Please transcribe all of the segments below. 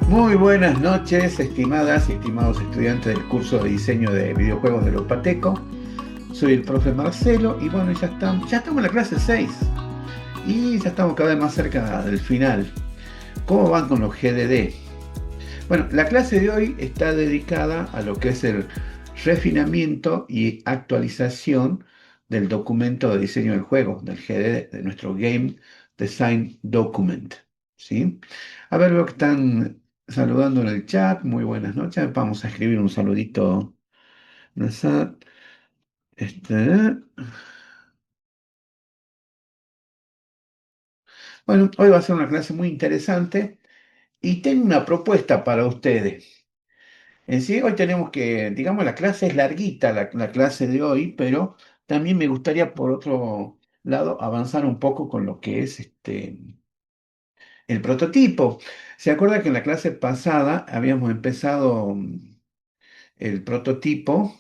Muy buenas noches, estimadas y estimados estudiantes del curso de diseño de videojuegos de Lopateco. Soy el profe Marcelo y bueno, ya estamos en la clase 6 y ya estamos cada vez más cerca del final. ¿Cómo van con los GDD? Bueno, la clase de hoy está dedicada a lo que es el refinamiento y actualización del documento de diseño del juego, del GDD, de nuestro Game Design Document. ¿Sí? A ver, veo que están saludando en el chat. Muy buenas noches. Vamos a escribir un saludito. Nazar. Este, Bueno, hoy va a ser una clase muy interesante y tengo una propuesta para ustedes. En sí, hoy tenemos que, digamos, la clase es larguita, la clase de hoy, pero también me gustaría, por otro lado, avanzar un poco con lo que es el prototipo. ¿Se acuerda que en la clase pasada habíamos empezado el prototipo?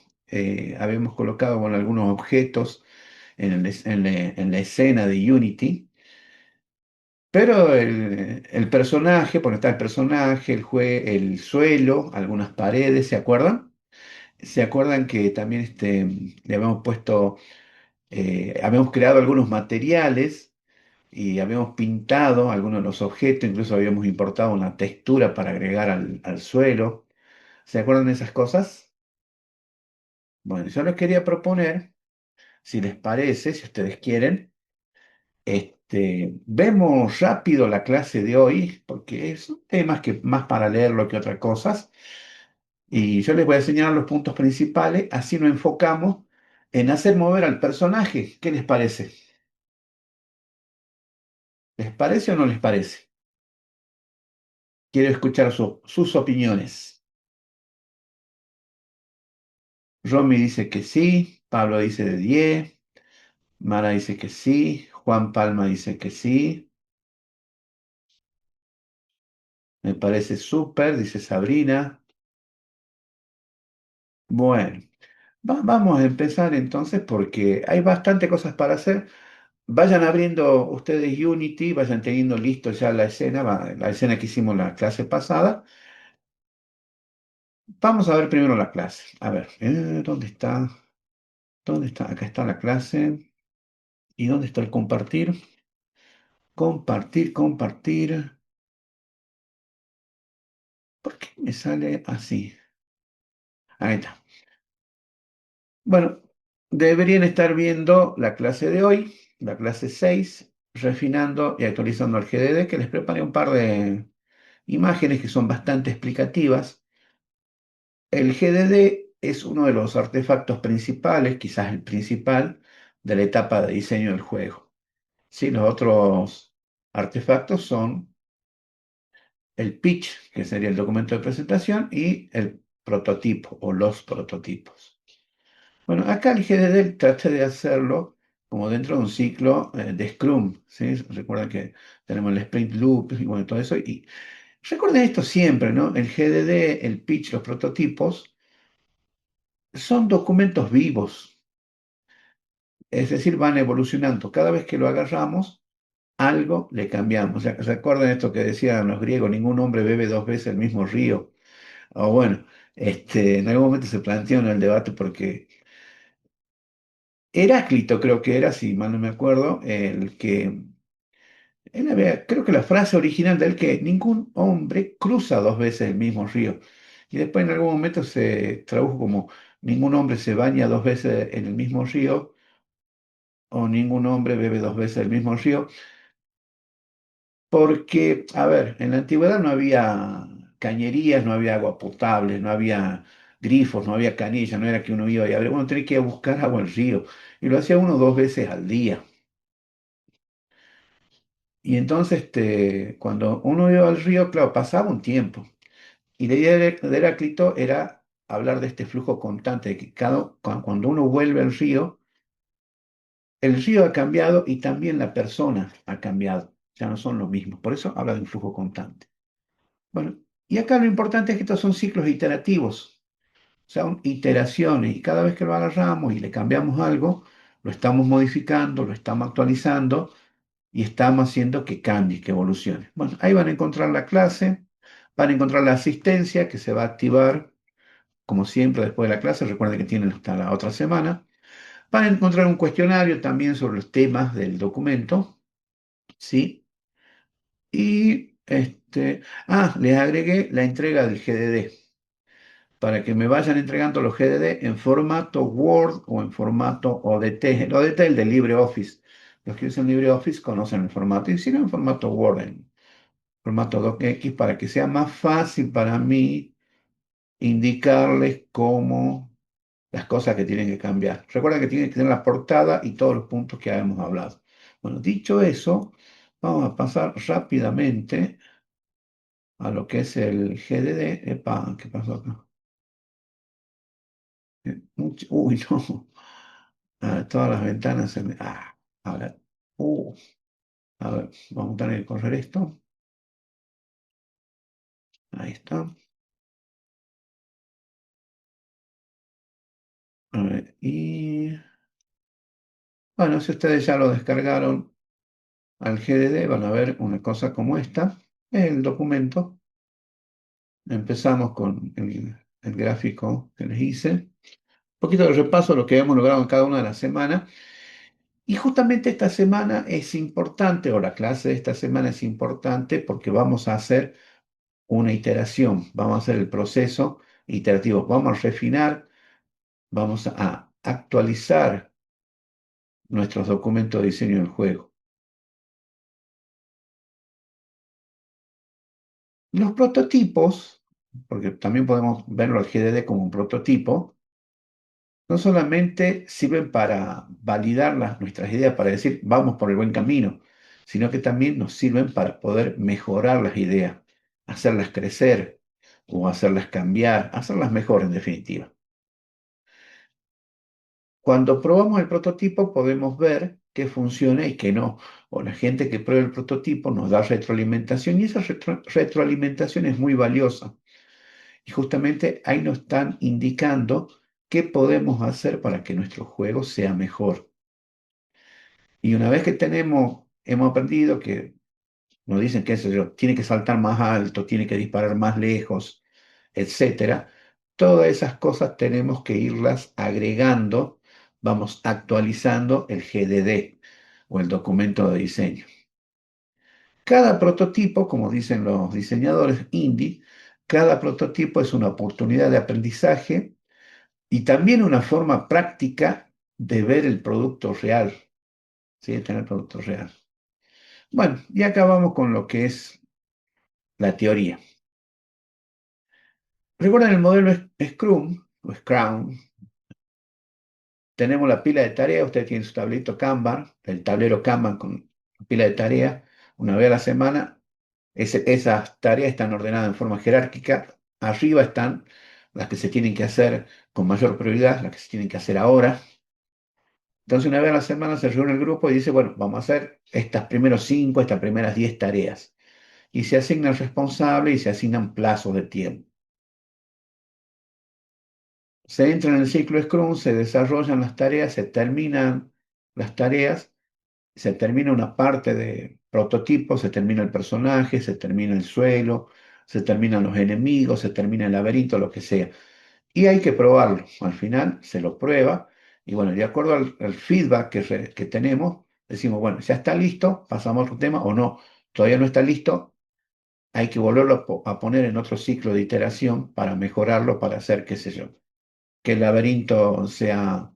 Habíamos colocado, bueno, algunos objetos en la escena de Unity, pero el personaje, porque está el personaje, el suelo, algunas paredes, ¿se acuerdan? ¿Se acuerdan que también le habíamos puesto, habíamos creado algunos materiales y habíamos pintado algunos de los objetos, incluso habíamos importado una textura para agregar al suelo? ¿Se acuerdan de esas cosas? Bueno, yo les quería proponer, si les parece, si ustedes quieren, vemos rápido la clase de hoy, porque son temas que más para leerlo que otras cosas. Y yo les voy a enseñar los puntos principales, así nos enfocamos en hacer mover al personaje. ¿Qué les parece? ¿Les parece o no les parece? Quiero escuchar sus opiniones. Romy dice que sí, Pablo dice de 10, Mara dice que sí, Juan Palma dice que sí, me parece súper, dice Sabrina. Bueno, vamos a empezar entonces porque hay bastante cosas para hacer. Vayan abriendo ustedes Unity, vayan teniendo listo ya la escena, la escena que hicimos la clase pasada. Vamos a ver primero la clase. A ver, ¿dónde está? ¿Dónde está? Acá está la clase. ¿Y dónde está el compartir? Compartir, compartir. ¿Por qué me sale así? Ahí está. Bueno, deberían estar viendo la clase de hoy, la clase 6, refinando y actualizando el GDD, que les preparé un par de imágenes que son bastante explicativas. El GDD es uno de los artefactos principales, quizás el principal, de la etapa de diseño del juego. Sí, los otros artefactos son el pitch, que sería el documento de presentación, y el prototipo o los prototipos. Bueno, acá el GDD traté de hacerlo como dentro de un ciclo de Scrum, ¿sí? Recuerden que tenemos el Sprint Loop y bueno, todo eso. Y recuerden esto siempre, ¿no? El GDD, el pitch, los prototipos son documentos vivos, es decir, van evolucionando. Cada vez que lo agarramos, algo le cambiamos. ¿Se acuerdan esto que decían los griegos? Ningún hombre bebe dos veces el mismo río. O bueno, en algún momento se planteó en el debate porque Heráclito creo que era, si mal no me acuerdo, creo que la frase original de él que ningún hombre cruza dos veces el mismo río. Y después en algún momento se tradujo como ningún hombre se baña dos veces en el mismo río o ningún hombre bebe dos veces el mismo río. Porque, a ver, en la antigüedad no había cañerías, no había agua potable, no había grifos, no había canilla, no era que uno iba y abría, uno tenía que ir a buscar agua al río. Y lo hacía uno dos veces al día. Y entonces, cuando uno iba al río, claro, pasaba un tiempo. Y la idea de Heráclito era hablar de este flujo constante, de que cuando uno vuelve al río, el río ha cambiado y también la persona ha cambiado. Ya no son lo mismo. Por eso habla de un flujo constante. Bueno, y acá lo importante es que estos son ciclos iterativos, son iteraciones, y cada vez que lo agarramos y le cambiamos algo, lo estamos modificando, lo estamos actualizando y estamos haciendo que cambie, que evolucione. Bueno, ahí van a encontrar la clase, Van a encontrar la asistencia que se va a activar, como siempre, después de la clase. Recuerden que tienen hasta la otra semana. Van a encontrar un cuestionario también sobre los temas del documento, ¿sí? Y les agregué la entrega del GDD para que me vayan entregando los GDD en formato Word o en formato ODT. El ODT es el de LibreOffice. Los que usan LibreOffice conocen el formato, y si no, en formato Word, en formato docx, para que sea más fácil para mí indicarles cómo las cosas que tienen que cambiar. Recuerda que tienen que tener la portada y todos los puntos que habíamos hablado. Bueno, dicho eso, vamos a pasar rápidamente a lo que es el GDD. Epa, ¿qué pasó acá? Uy, no. Todas las ventanas se me... a ver. Uh, a ver, vamos a tener que correr esto. Ahí está. A ver, y bueno, si ustedes ya lo descargaron al GDD, van a ver una cosa como esta. El documento. Empezamos con el gráfico que les hice. Un poquito de repaso de lo que hemos logrado en cada una de las semanas. Y justamente esta semana es importante, o la clase de esta semana es importante porque vamos a hacer una iteración, vamos a hacer el proceso iterativo, vamos a refinar, vamos a actualizar nuestros documentos de diseño del juego. Los prototipos, porque también podemos verlo al GDD como un prototipo, no solamente sirven para validar nuestras ideas, para decir vamos por el buen camino, sino que también nos sirven para poder mejorar las ideas, hacerlas crecer o hacerlas cambiar, hacerlas mejor en definitiva. Cuando probamos el prototipo podemos ver qué funciona y qué no. O la gente que prueba el prototipo nos da retroalimentación, y esa retroalimentación es muy valiosa. Y justamente ahí nos están indicando qué podemos hacer para que nuestro juego sea mejor. Y una vez que hemos aprendido que nos dicen que eso tiene que saltar más alto, tiene que disparar más lejos, etcétera, todas esas cosas tenemos que irlas agregando, vamos actualizando el GDD o el documento de diseño. Cada prototipo, como dicen los diseñadores indie, cada prototipo es una oportunidad de aprendizaje y también una forma práctica de ver el producto real, ¿sí? De tener el producto real. Bueno, y acabamos con lo que es la teoría. ¿Recuerdan el modelo Scrum o Scrum? Tenemos la pila de tareas, usted tiene su tablito Kanban, el tablero Kanban con pila de tareas, una vez a la semana. Esas tareas están ordenadas en forma jerárquica. Arriba están las que se tienen que hacer con mayor prioridad, las que se tienen que hacer ahora. Entonces, una vez a la semana se reúne el grupo y dice, bueno, vamos a hacer estas primeros 5, estas primeras 10 tareas. Y se asigna el responsable y se asignan plazos de tiempo. Se entra en el ciclo Scrum, se desarrollan las tareas, se terminan las tareas, se termina una parte de prototipo, se termina el personaje, se termina el suelo, se terminan los enemigos, se termina el laberinto, lo que sea. Y hay que probarlo. Al final se lo prueba y bueno, de acuerdo al feedback que tenemos, decimos, bueno, ya está listo, pasamos a otro tema o no, todavía no está listo, hay que volverlo a poner en otro ciclo de iteración para mejorarlo, para hacer, qué sé yo, que el laberinto sea,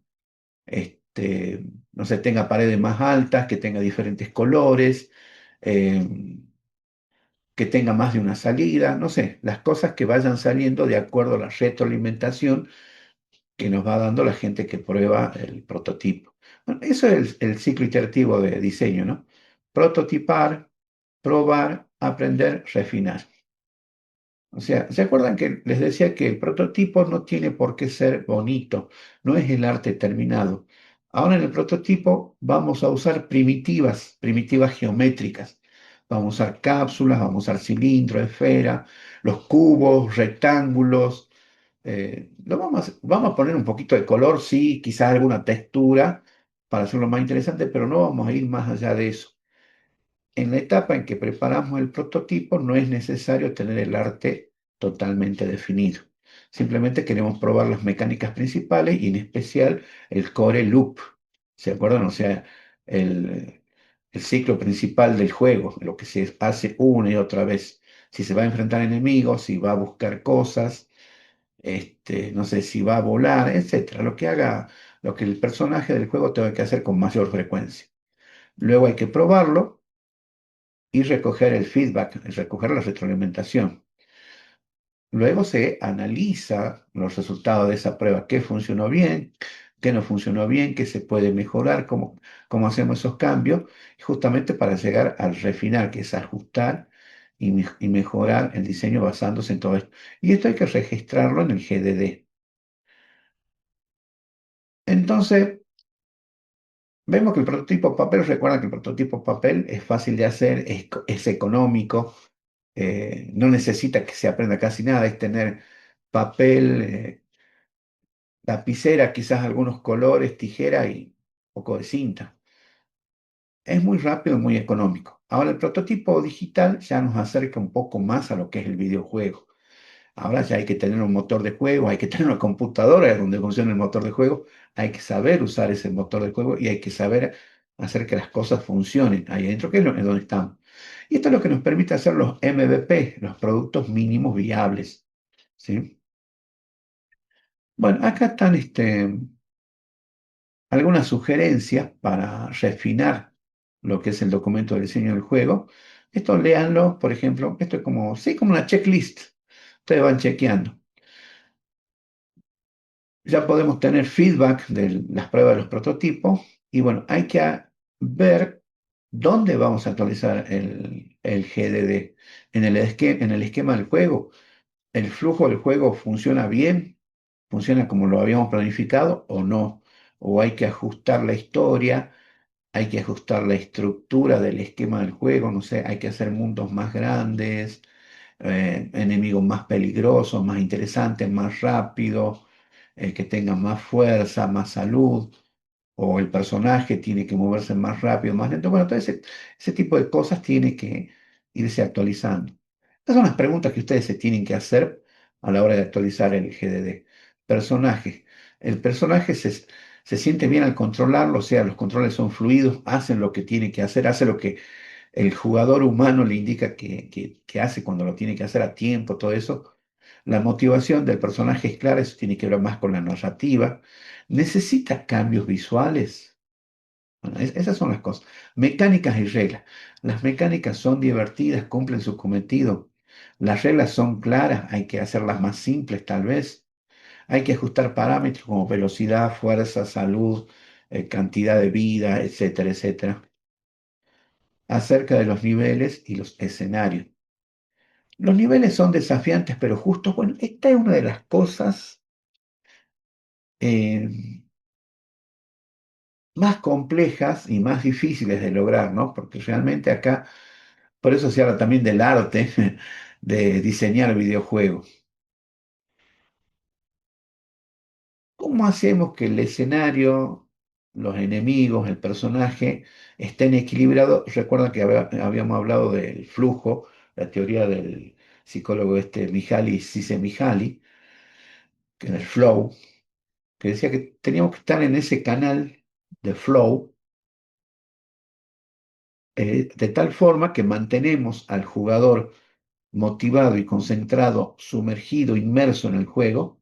no sé, tenga paredes más altas, que tenga diferentes colores, eh, que tenga más de una salida, no sé, las cosas que vayan saliendo de acuerdo a la retroalimentación que nos va dando la gente que prueba el prototipo. Bueno, eso es el ciclo iterativo de diseño, ¿no? Prototipar, probar, aprender, refinar. O sea, ¿se acuerdan que les decía que el prototipo no tiene por qué ser bonito? No es el arte terminado. Ahora en el prototipo vamos a usar primitivas, primitivas geométricas. Vamos a usar cápsulas, vamos a usar cilindros, esferas, los cubos, rectángulos. Vamos a poner un poquito de color, sí, quizás alguna textura para hacerlo más interesante, pero no vamos a ir más allá de eso. En la etapa en que preparamos el prototipo no es necesario tener el arte totalmente definido. Simplemente queremos probar las mecánicas principales y en especial el core loop. ¿Se acuerdan? O sea, el ciclo principal del juego, lo que se hace una y otra vez. Si se va a enfrentar enemigos, si va a buscar cosas, no sé, si va a volar, etcétera. Lo que haga, lo que el personaje del juego tenga que hacer con mayor frecuencia. Luego hay que probarlo y recoger el feedback, recoger la retroalimentación. Luego se analiza los resultados de esa prueba, qué funcionó bien, qué no funcionó bien, qué se puede mejorar, cómo hacemos esos cambios, justamente para llegar al refinar, que es ajustar y mejorar el diseño basándose en todo esto. Y esto hay que registrarlo en el GDD. Entonces, vemos que el prototipo papel, recuerda que el prototipo papel es fácil de hacer, es económico, no necesita que se aprenda casi nada, es tener papel, lapicera, quizás algunos colores, tijera y un poco de cinta. Es muy rápido y muy económico. Ahora el prototipo digital ya nos acerca un poco más a lo que es el videojuego. Ahora ya hay que tener un motor de juego, hay que tener una computadora donde funcione el motor de juego, hay que saber usar ese motor de juego y hay que saber hacer que las cosas funcionen ahí adentro, que es en donde estamos. Y esto es lo que nos permite hacer los MVP, los productos mínimos viables. ¿Sí? Bueno, acá están algunas sugerencias para refinar lo que es el documento de diseño del juego. Esto léanlo, por ejemplo, esto es como, sí, como una checklist. Ustedes van chequeando. Ya podemos tener feedback de las pruebas de los prototipos y bueno, hay que ver dónde vamos a actualizar el GDD. En el esquema del juego, el flujo del juego funciona bien, funciona como lo habíamos planificado o no, o hay que ajustar la historia, hay que ajustar la estructura del esquema del juego, no sé, hay que hacer mundos más grandes, enemigos más peligrosos, más interesantes, más rápidos, que tengan más fuerza, más salud, o el personaje tiene que moverse más rápido, más lento. Bueno, todo ese tipo de cosas tiene que irse actualizando. Estas son las preguntas que ustedes se tienen que hacer a la hora de actualizar el GDD. Personaje. El personaje se siente bien al controlarlo, o sea, los controles son fluidos, hacen lo que tiene que hacer, hace lo que el jugador humano le indica que hace cuando lo tiene que hacer a tiempo, todo eso. La motivación del personaje es clara, eso tiene que ver más con la narrativa. Necesita cambios visuales. Bueno, esas son las cosas. Mecánicas y reglas. Las mecánicas son divertidas, cumplen su cometido. Las reglas son claras, hay que hacerlas más simples tal vez. Hay que ajustar parámetros como velocidad, fuerza, salud, cantidad de vida, etcétera, etcétera, acerca de los niveles y los escenarios. Los niveles son desafiantes pero justos. Bueno, esta es una de las cosas eh, más complejas y más difíciles de lograr, ¿no? Porque realmente acá, por eso se habla también del arte de diseñar videojuegos. ¿Cómo hacemos que el escenario, los enemigos, el personaje estén equilibrados? Recuerda que habíamos hablado del flujo, la teoría del psicólogo Mihaly Csikszentmihalyi, que es el flow, que decía que teníamos que estar en ese canal de flow, de tal forma que mantenemos al jugador motivado y concentrado, sumergido, inmerso en el juego,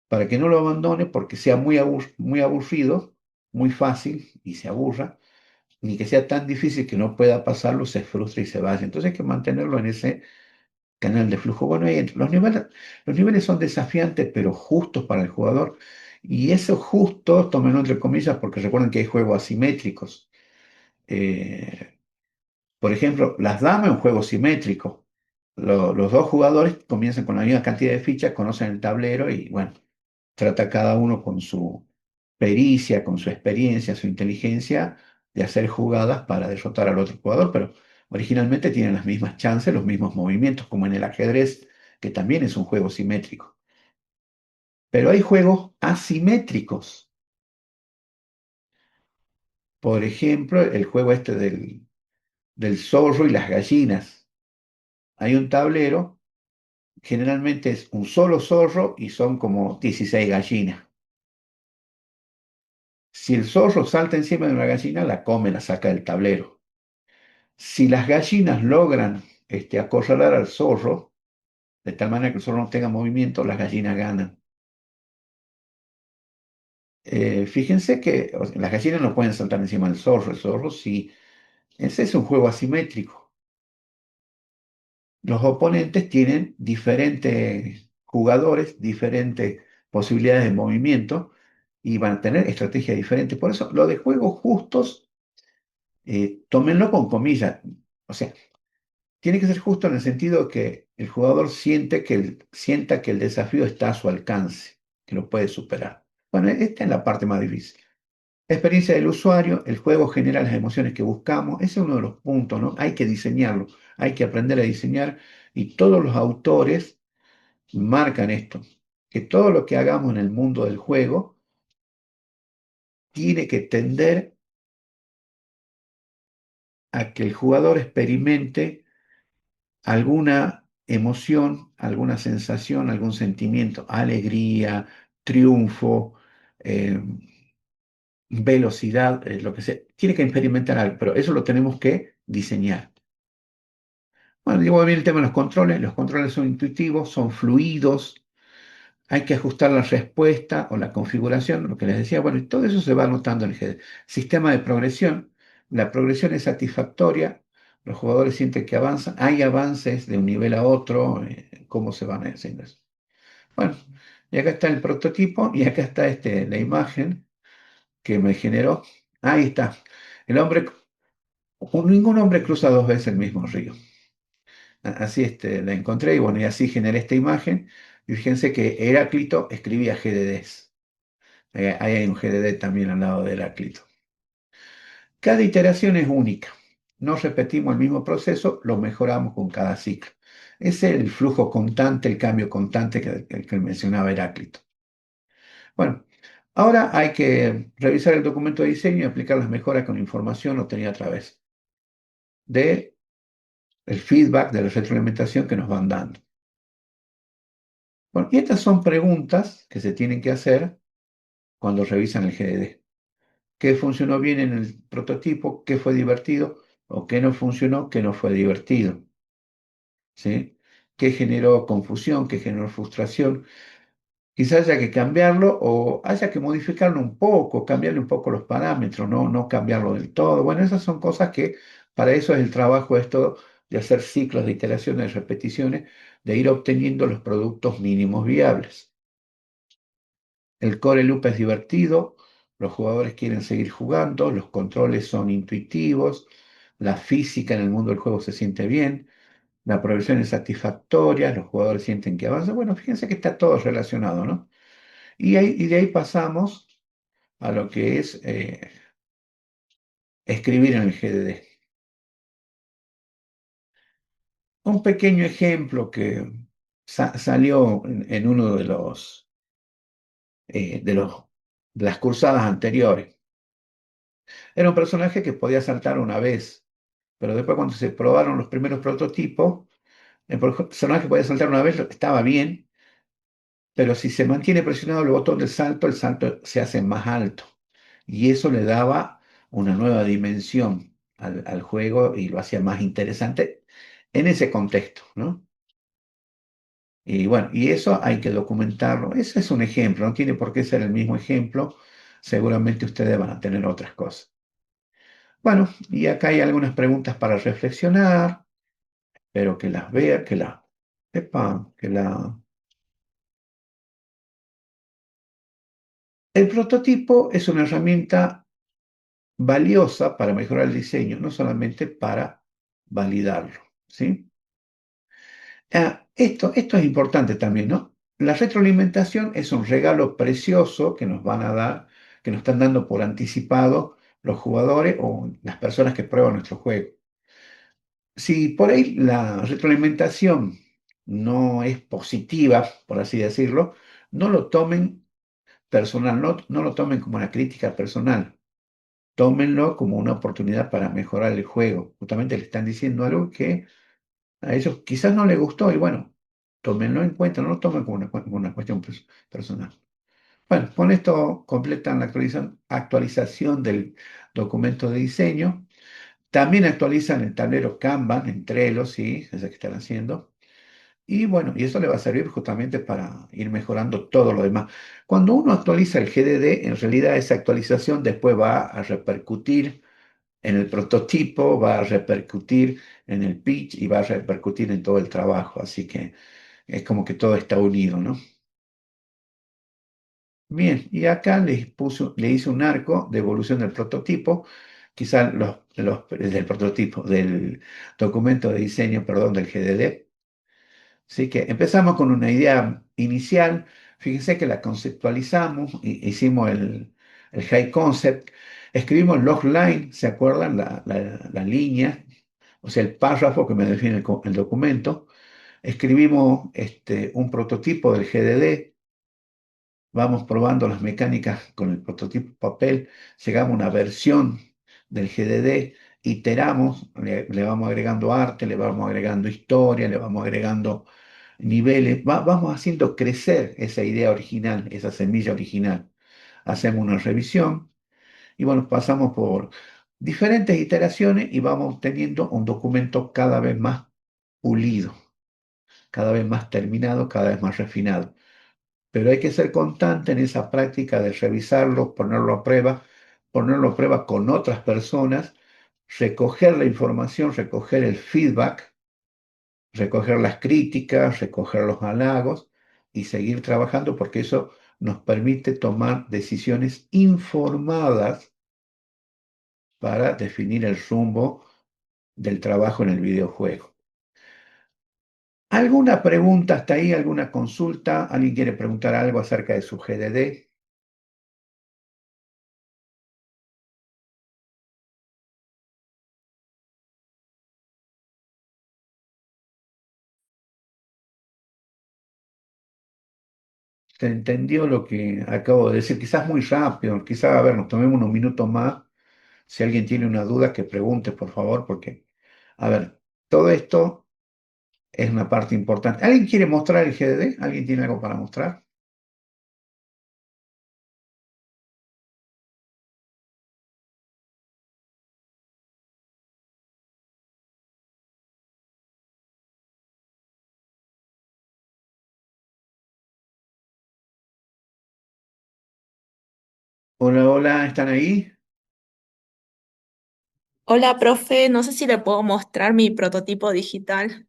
para que no lo abandone porque sea muy aburrido, muy fácil y se aburra, ni que sea tan difícil que no pueda pasarlo, se frustre y se vaya. Entonces hay que mantenerlo en ese canal de flujo. Bueno, los niveles son desafiantes, pero justos para el jugador. Y eso justo, tómenlo entre comillas, porque recuerden que hay juegos asimétricos. Eh, por ejemplo, las damas es un juego simétrico. Los dos jugadores comienzan con la misma cantidad de fichas, conocen el tablero y bueno, trata cada uno con su pericia, con su experiencia, su inteligencia de hacer jugadas para derrotar al otro jugador, pero originalmente tienen las mismas chances, los mismos movimientos, como en el ajedrez, que también es un juego simétrico. Pero hay juegos asimétricos. Por ejemplo, el juego este del zorro y las gallinas. Hay un tablero, generalmente es un solo zorro y son como 16 gallinas. Si el zorro salta encima de una gallina, la come, la saca del tablero. Si las gallinas logran acorralar al zorro, de tal manera que el zorro no tenga movimiento, las gallinas ganan. Fíjense que las gallinas no pueden saltar encima del zorro, el zorro sí. Ese es un juego asimétrico. Los oponentes tienen diferentes jugadores, diferentes posibilidades de movimiento y van a tener estrategias diferentes. Por eso, lo de juegos justos, tómenlo con comillas. O sea, tiene que ser justo en el sentido que el jugador sienta que el desafío está a su alcance, que lo puede superar. Bueno, esta es la parte más difícil. Experiencia del usuario, el juego genera las emociones que buscamos. Ese es uno de los puntos, ¿no? Hay que diseñarlo, hay que aprender a diseñar y todos los autores marcan esto, que todo lo que hagamos en el mundo del juego tiene que tender a que el jugador experimente alguna emoción, alguna sensación, algún sentimiento, alegría, triunfo, eh, velocidad, lo que sea. Tiene que experimentar algo, pero eso lo tenemos que diseñar. Bueno, digo bien el tema de los controles son intuitivos, son fluidos, hay que ajustar la respuesta o la configuración, lo que les decía, bueno, y todo eso se va anotando en el sistema de progresión. La progresión es satisfactoria, los jugadores sienten que avanzan, hay avances de un nivel a otro, cómo se van haciendo eso. Bueno, y acá está el prototipo y acá está la imagen que me generó. Ahí está. El hombre, ningún hombre cruza dos veces el mismo río. Así la encontré y bueno, y así generé esta imagen. Y fíjense que Heráclito escribía GDDs. Ahí hay un GDD también al lado de Heráclito. Cada iteración es única. No repetimos el mismo proceso, lo mejoramos con cada ciclo. Ese es el flujo constante, el cambio constante que mencionaba Heráclito. Bueno, ahora hay que revisar el documento de diseño y aplicar las mejoras con información obtenida a través del feedback, de la retroalimentación que nos van dando. Bueno, y estas son preguntas que se tienen que hacer cuando revisan el GDD. ¿Qué funcionó bien en el prototipo? ¿Qué fue divertido? ¿O qué no funcionó? ¿Qué no fue divertido? ¿Sí? ¿Qué generó confusión? ¿Qué generó frustración? Quizás haya que cambiarlo o haya que modificarlo un poco, cambiarle un poco los parámetros, no cambiarlo del todo. Bueno, esas son cosas que para eso es el trabajo esto de hacer ciclos de iteraciones, de repeticiones, de ir obteniendo los productos mínimos viables. El core loop es divertido, los jugadores quieren seguir jugando, los controles son intuitivos, la física en el mundo del juego se siente bien, la progresión es satisfactoria, los jugadores sienten que avanzan. Bueno, fíjense que está todo relacionado, ¿no? Y de ahí pasamos a lo que es escribir en el GDD. Un pequeño ejemplo que salió en uno de los, de las cursadas anteriores. Era un personaje que podía saltar una vez, pero después cuando se probaron los primeros prototipos, el personaje podía saltar una vez, estaba bien, pero si se mantiene presionado el botón del salto, el salto se hace más alto. Y eso le daba una nueva dimensión al juego y lo hacía más interesante en ese contexto, ¿no? Y bueno, y eso hay que documentarlo. Ese es un ejemplo, no tiene por qué ser el mismo ejemplo. Seguramente ustedes van a tener otras cosas. Bueno, y acá hay algunas preguntas para reflexionar. Espero que las vean, que la sepan, que la... El prototipo es una herramienta valiosa para mejorar el diseño, no solamente para validarlo, ¿sí? Esto es importante también, ¿no? La retroalimentación es un regalo precioso que nos van a dar, que nos están dando por anticipado los jugadores o las personas que prueban nuestro juego. Si por ahí la retroalimentación no es positiva, por así decirlo, no lo tomen personal, no lo tomen como una crítica personal. tómenlo como una oportunidad para mejorar el juego. Justamente le están diciendo algo que a ellos quizás no les gustó y bueno, tómenlo en cuenta, no lo tomen como como una cuestión personal. Bueno, con esto completan la actualización del documento de diseño. También actualizan el tablero Kanban en Trello, sí, es el que están haciendo. Y bueno, y eso le va a servir justamente para ir mejorando todo lo demás. Cuando uno actualiza el GDD, en realidad esa actualización después va a repercutir en el prototipo, va a repercutir en el pitch y va a repercutir en todo el trabajo. Así que es como que todo está unido, ¿no? Bien, y acá le hice un arco de evolución del prototipo, quizás del prototipo, del documento de diseño, perdón, del GDD. Así que empezamos con una idea inicial. Fíjense que la conceptualizamos, hicimos el high concept, escribimos logline, ¿se acuerdan? La línea, o sea, el párrafo que me define el documento. Escribimos un prototipo del GDD, vamos probando las mecánicas con el prototipo papel, llegamos a una versión del GDD, iteramos, le vamos agregando arte, le vamos agregando historia, le vamos agregando niveles, vamos haciendo crecer esa idea original, esa semilla original. Hacemos una revisión y bueno, pasamos por diferentes iteraciones y vamos teniendo un documento cada vez más pulido, cada vez más terminado, cada vez más refinado. Pero hay que ser constante en esa práctica de revisarlo, ponerlo a prueba con otras personas, recoger la información, recoger el feedback, recoger las críticas, recoger los halagos y seguir trabajando porque eso nos permite tomar decisiones informadas para definir el rumbo del trabajo en el videojuego. ¿Alguna pregunta hasta ahí? ¿Alguna consulta? ¿Alguien quiere preguntar algo acerca de su GDD? ¿Se entendió lo que acabo de decir? Quizás muy rápido, quizás, a ver, nos tomemos unos minutos más. Si alguien tiene una duda, que pregunte, por favor, porque, a ver, todo esto es una parte importante. ¿Alguien quiere mostrar el GDD? ¿Alguien tiene algo para mostrar? Hola, hola, ¿están ahí? Hola, profe, no sé si le puedo mostrar mi prototipo digital.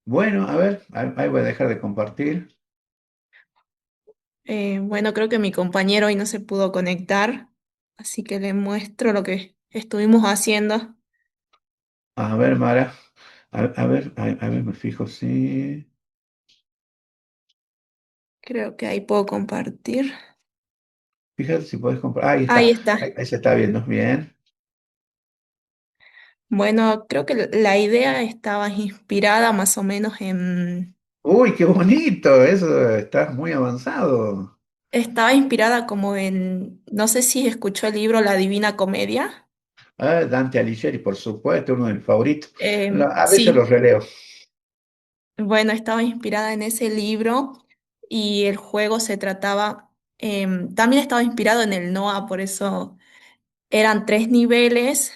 Bueno, a ver, ahí voy a dejar de compartir. Bueno, creo que mi compañero hoy no se pudo conectar, así que le muestro lo que estuvimos haciendo. A ver, Mara, a ver, me fijo, sí. Creo que ahí puedo compartir. Fíjate si puedes comprar. Ahí está, Ahí está. ahí se está viendo, bien. Bueno, creo que la idea estaba inspirada más o menos en... Uy, qué bonito, eso está muy avanzado. Estaba inspirada como en... No sé si escuchó el libro La Divina Comedia. Ah, Dante Alighieri, por supuesto, uno de mis favoritos. A veces los Sí, releo. bueno, estaba inspirada en ese libro y el juego se trataba, también estaba inspirado en el Noah, por eso eran tres niveles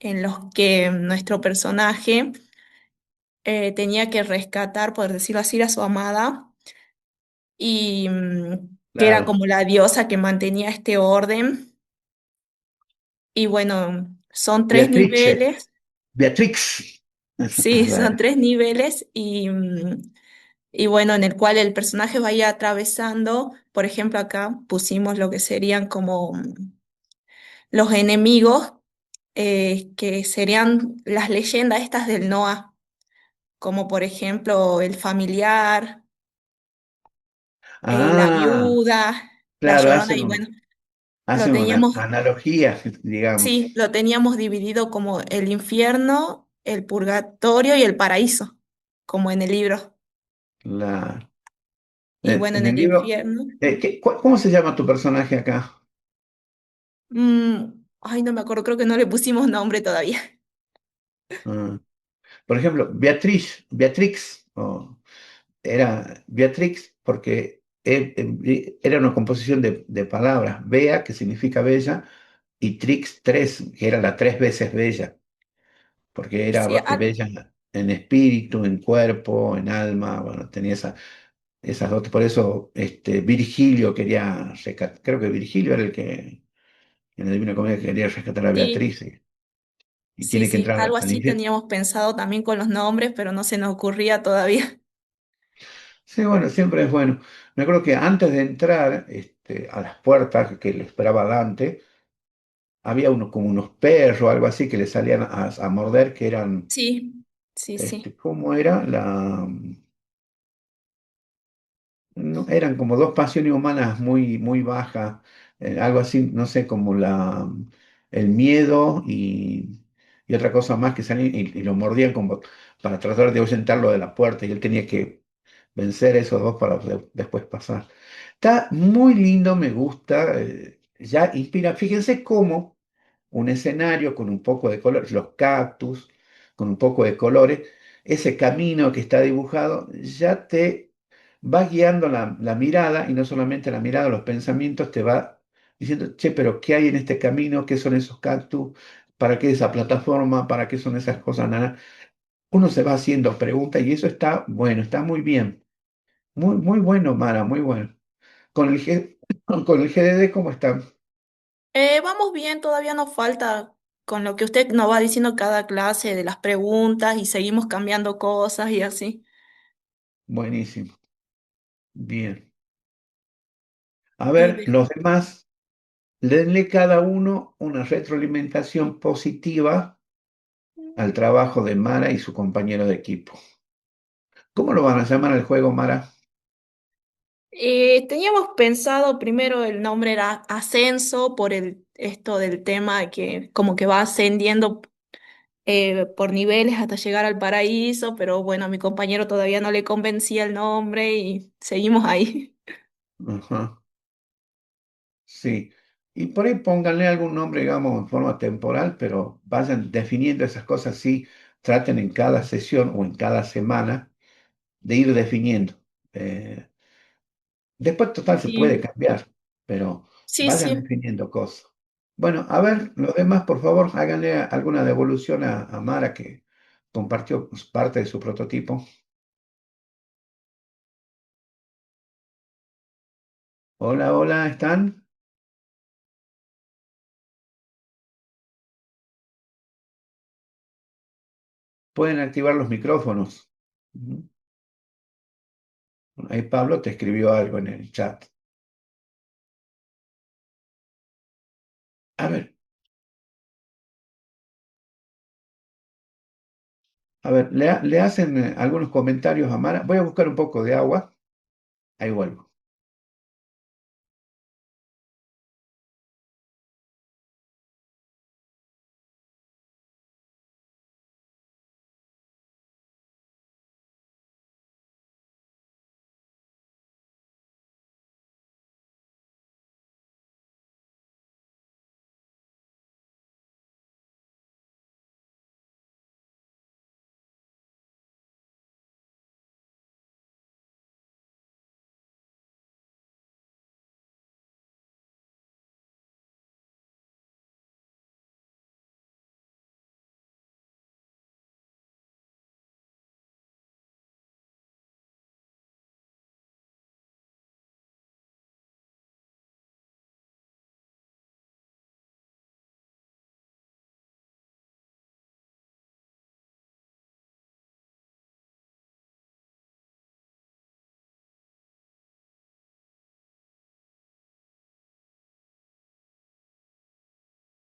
en los que nuestro personaje tenía que rescatar, por decirlo así, a su amada y que era Claro. como la diosa que mantenía este orden. Y bueno, son tres Beatrice, niveles, Beatrix. sí, son tres niveles y bueno, en el cual el personaje vaya atravesando, por ejemplo, acá pusimos lo que serían como los enemigos, que serían las leyendas estas del Noah, como por ejemplo el familiar, la Ah, viuda, la claro, llorona, y bueno, lo hacen una teníamos, analogía, digamos. sí, lo teníamos dividido como el infierno, el purgatorio y el paraíso, como en el libro. La, Y bueno, en en el el libro, infierno. ¿cómo se llama tu personaje acá? Ay, no me acuerdo, creo que no le pusimos nombre todavía. Ah, por ejemplo, Beatrix, era Beatrix porque era una composición de palabras. Bea, que significa bella, y Trix, tres, que era la tres veces bella, porque era Sí, bella en espíritu, en cuerpo, en alma, bueno, tenía esas dos. Por eso Virgilio quería rescatar, creo que Virgilio era el que en la Divina Comedia quería rescatar a sí, Beatriz y sí, tiene que sí, entrar algo al así infierno. teníamos pensado también con los nombres, pero no se nos ocurría todavía. Sí, bueno, siempre es bueno. Me acuerdo que antes de entrar a las puertas que le esperaba Dante, había como unos perros o algo así que le salían a morder, que eran, Sí, sí, sí. ¿cómo era? No, eran como dos pasiones humanas muy, muy bajas, algo así, no sé, como el miedo y otra cosa más que salían y lo mordían como para tratar de ahuyentarlo de la puerta y él tenía que vencer esos dos para después pasar. Está muy lindo, me gusta, ya inspira, fíjense cómo un escenario con un poco de color, los cactus, con un poco de colores, ese camino que está dibujado ya te va guiando la mirada y no solamente la mirada, los pensamientos te va diciendo, che, pero ¿qué hay en este camino? ¿Qué son esos cactus? ¿Para qué esa plataforma? ¿Para qué son esas cosas? Nada. Uno se va haciendo preguntas y eso está bueno, está muy bien. Muy, muy bueno, Mara, muy bueno. Con el, con el GDD, ¿cómo está? Vamos bien, todavía nos falta con lo que usted nos va diciendo cada clase de las preguntas y seguimos cambiando cosas y así. Buenísimo. Bien. A Y ver, los demás, denle cada uno una retroalimentación positiva al trabajo de Mara y su compañero de equipo. ¿Cómo lo van a llamar al juego, Mara? Teníamos pensado primero el nombre era Ascenso por esto del tema que como que va ascendiendo por niveles hasta llegar al paraíso, pero bueno, a mi compañero todavía no le convencía el nombre y seguimos ahí. Ajá, sí. Y por ahí pónganle algún nombre, digamos, en forma temporal, pero vayan definiendo esas cosas, sí, traten en cada sesión o en cada semana de ir definiendo. Eh, Después, total, se puede Sí, cambiar, pero sí, vayan sí. definiendo cosas. Bueno, a ver, los demás, por favor, háganle alguna devolución a Mara que compartió pues, parte de su prototipo. Hola, hola, ¿están? Pueden activar los micrófonos. Ujú. Ahí Pablo te escribió algo en el chat. A ver, le hacen algunos comentarios a Mara. Voy a buscar un poco de agua. Ahí vuelvo.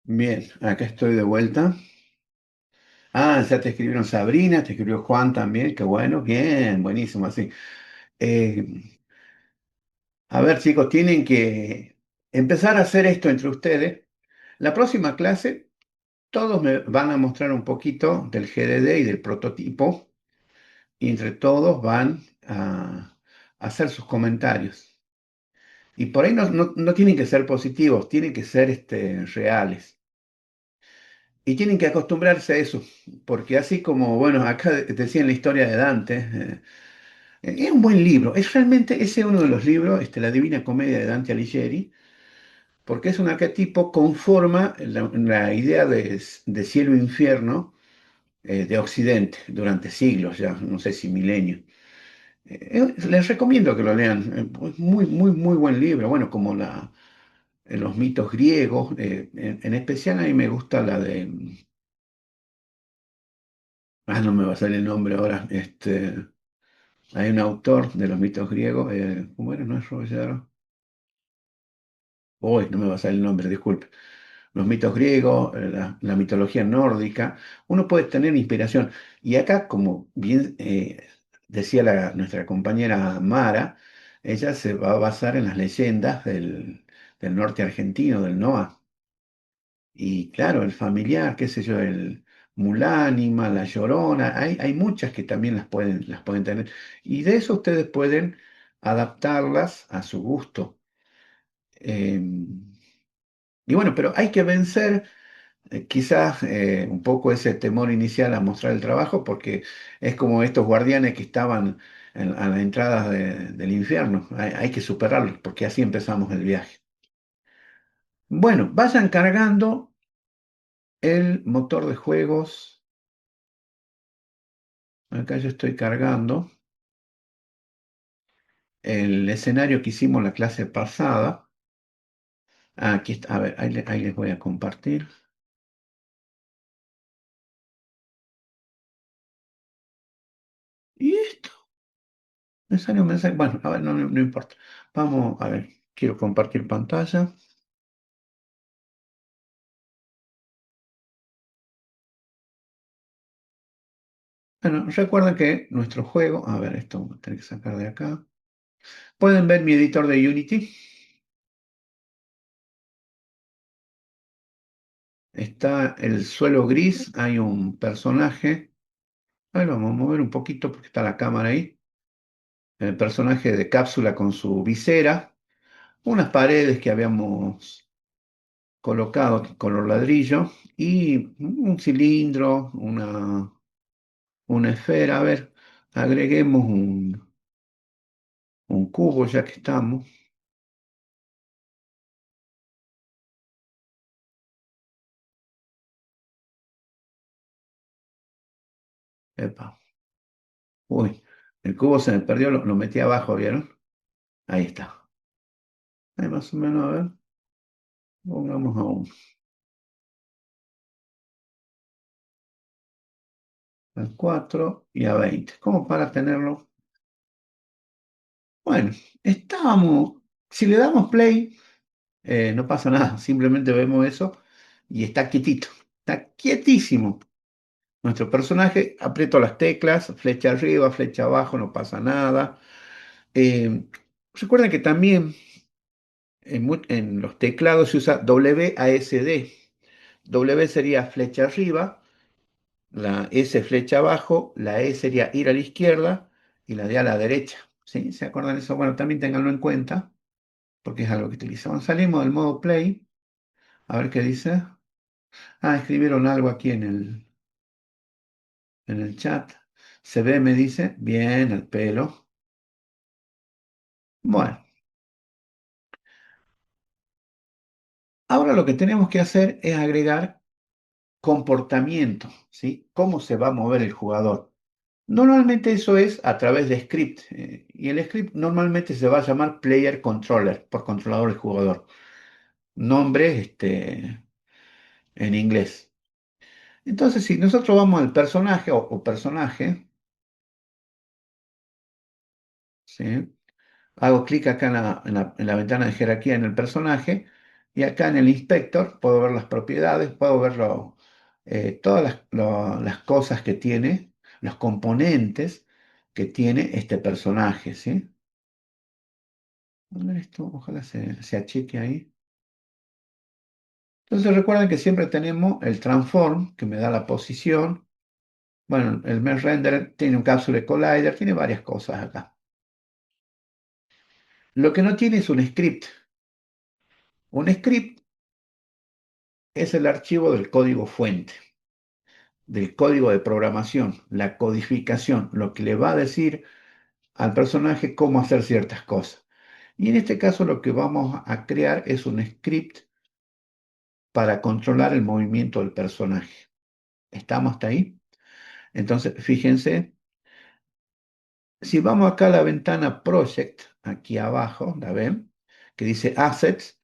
Bien, acá estoy de vuelta. Ah, ya te escribieron Sabrina, te escribió Juan también, qué bueno, bien, buenísimo, así. Eh, a ver, chicos, tienen que empezar a hacer esto entre ustedes. La próxima clase, todos me van a mostrar un poquito del GDD y del prototipo, y entre todos van a hacer sus comentarios. Y por ahí no tienen que ser positivos, tienen que ser reales. Y tienen que acostumbrarse a eso, porque así como, bueno, acá decían la historia de Dante, es un buen libro, es realmente, ese es uno de los libros, La Divina Comedia de Dante Alighieri, porque es un arquetipo, conforma la idea de cielo e infierno de Occidente durante siglos ya, no sé si milenios. Les recomiendo que lo lean, es muy, muy, muy buen libro, bueno, como los mitos griegos, en especial a mí me gusta la de, no me va a salir el nombre ahora, hay un autor de los mitos griegos, ¿cómo era? ¿No es Roger? Uy, no me va a salir el nombre, disculpe. Los mitos griegos, la mitología nórdica, uno puede tener inspiración. Y acá, como bien decía nuestra compañera Mara, ella se va a basar en las leyendas del norte argentino, del NOA. Y claro, el familiar, qué sé yo, el Mulánima, la Llorona, hay muchas que también las pueden tener. Y de eso ustedes pueden adaptarlas a su gusto. Eh, y bueno, pero hay que vencer quizás un poco ese temor inicial a mostrar el trabajo, porque es como estos guardianes que estaban a las entradas del infierno. Hay que superarlos, porque así empezamos el viaje. Bueno, vayan cargando el motor de juegos. Acá yo estoy cargando el escenario que hicimos la clase pasada. Aquí está, a ver, ahí les voy a compartir. ¿Y esto? Me sale un mensaje. Bueno, a ver, no, no importa. Vamos a ver, quiero compartir pantalla. Bueno, recuerden que nuestro juego, a ver, esto voy a tener que sacar de acá. Pueden ver mi editor de Unity. Está el suelo gris, hay un personaje. A ver, vamos a mover un poquito porque está la cámara ahí. El personaje de cápsula con su visera. Unas paredes que habíamos colocado color ladrillo. Y un cilindro, una esfera. A ver, agreguemos un cubo ya que estamos. Epa. Uy, el cubo se me perdió, lo metí abajo, ¿vieron? Ahí está. Ahí más o menos, a ver, pongamos a 4 y a 20, como para tenerlo. Bueno, estábamos, si le damos play, no pasa nada, simplemente vemos eso y está quietito, está quietísimo. Nuestro personaje aprieto las teclas, flecha arriba, flecha abajo, no pasa nada. Eh, Recuerden que también en los teclados se usa WASD. W sería flecha arriba, la S flecha abajo, la E sería ir a la izquierda y la D a la derecha. ¿Sí? ¿Se acuerdan de eso? Bueno, también ténganlo en cuenta porque es algo que utilizamos. Salimos del modo play, a ver qué dice. Escribieron algo aquí en el chat. Se ve, me dice. Bien, el pelo. Bueno, ahora lo que tenemos que hacer es agregar comportamiento, ¿sí? ¿Cómo se va a mover el jugador? Normalmente eso es a través de script, y el script normalmente se va a llamar player controller, por controlador del jugador. Nombre en inglés. Entonces, si nosotros vamos al personaje o personaje, ¿sí? Hago clic acá en la ventana de jerarquía en el personaje y acá en el inspector puedo ver las propiedades, puedo ver todas las cosas que tiene, los componentes que tiene este personaje, ¿sí? A ver esto, ojalá se achique ahí. Entonces recuerden que siempre tenemos el transform que me da la posición. Bueno, el mesh render tiene un capsule collider, tiene varias cosas acá. Lo que no tiene es un script. Un script es el archivo del código fuente, del código de programación, la codificación, lo que le va a decir al personaje cómo hacer ciertas cosas. Y en este caso lo que vamos a crear es un script para controlar el movimiento del personaje. ¿Estamos hasta ahí? Entonces, fíjense, si vamos acá a la ventana Project, aquí abajo, ¿la ven? Que dice Assets,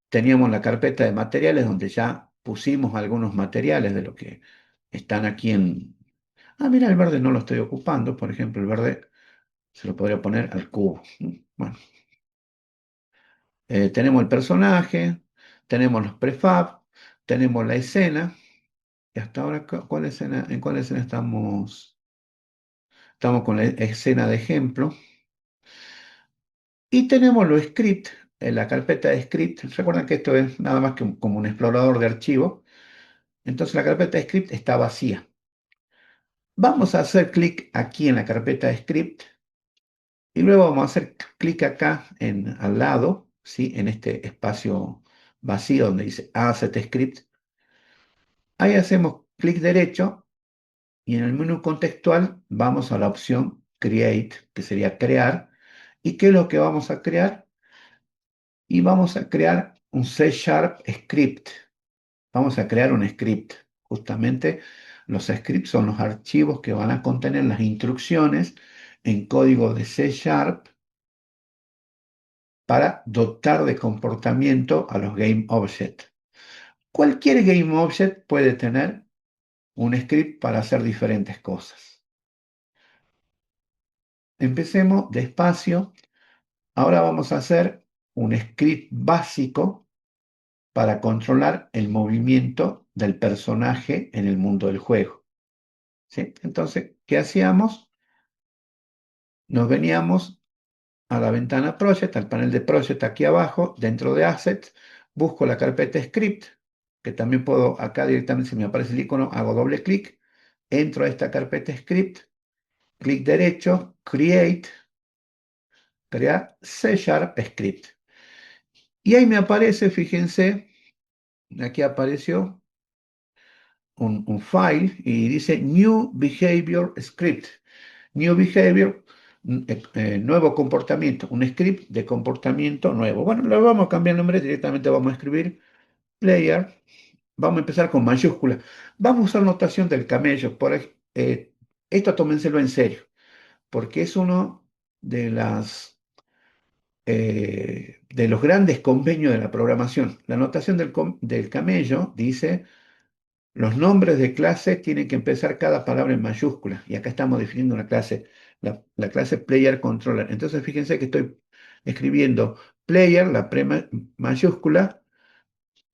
teníamos la carpeta de materiales donde ya pusimos algunos materiales de lo que están aquí en... Ah, mira, el verde no lo estoy ocupando, por ejemplo, el verde se lo podría poner al cubo. Bueno, tenemos el personaje, tenemos los prefab, tenemos la escena, y hasta ahora, ¿cuál escena, en cuál escena estamos? Estamos con la escena de ejemplo. Y tenemos los scripts, en la carpeta de script. Recuerden que esto es nada más que como un explorador de archivos. Entonces la carpeta de script está vacía. Vamos a hacer clic aquí en la carpeta de script y luego vamos a hacer clic acá al lado, ¿sí? En este espacio vacío donde dice Asset Script. Ahí hacemos clic derecho y en el menú contextual vamos a la opción Create, que sería crear. ¿Y qué es lo que vamos a crear? Y vamos a crear un C Sharp script. Vamos a crear un script. Justamente los scripts son los archivos que van a contener las instrucciones en código de C Sharp para dotar de comportamiento a los GameObject. Cualquier GameObject puede tener un script para hacer diferentes cosas. Empecemos despacio. Ahora vamos a hacer un script básico para controlar el movimiento del personaje en el mundo del juego. ¿Sí? Entonces, ¿qué hacíamos? Nos veníamos a la ventana Project, al panel de Project aquí abajo, dentro de Assets, busco la carpeta Script, que también puedo acá directamente, si me aparece el icono, hago doble clic, entro a esta carpeta Script, clic derecho, Create, crear C Sharp Script. Y ahí me aparece, fíjense, aquí apareció un file y dice New Behavior Script. New Behavior, nuevo comportamiento, un script de comportamiento nuevo. Bueno, le vamos a cambiar el nombre, directamente vamos a escribir player, vamos a empezar con mayúscula. Vamos a usar notación del camello, esto tómenselo en serio, porque es uno de de los grandes convenios de la programación. La notación del camello dice los nombres de clase tienen que empezar cada palabra en mayúscula. Y acá estamos definiendo una clase, la clase player controller. Entonces fíjense que estoy escribiendo player, la mayúscula,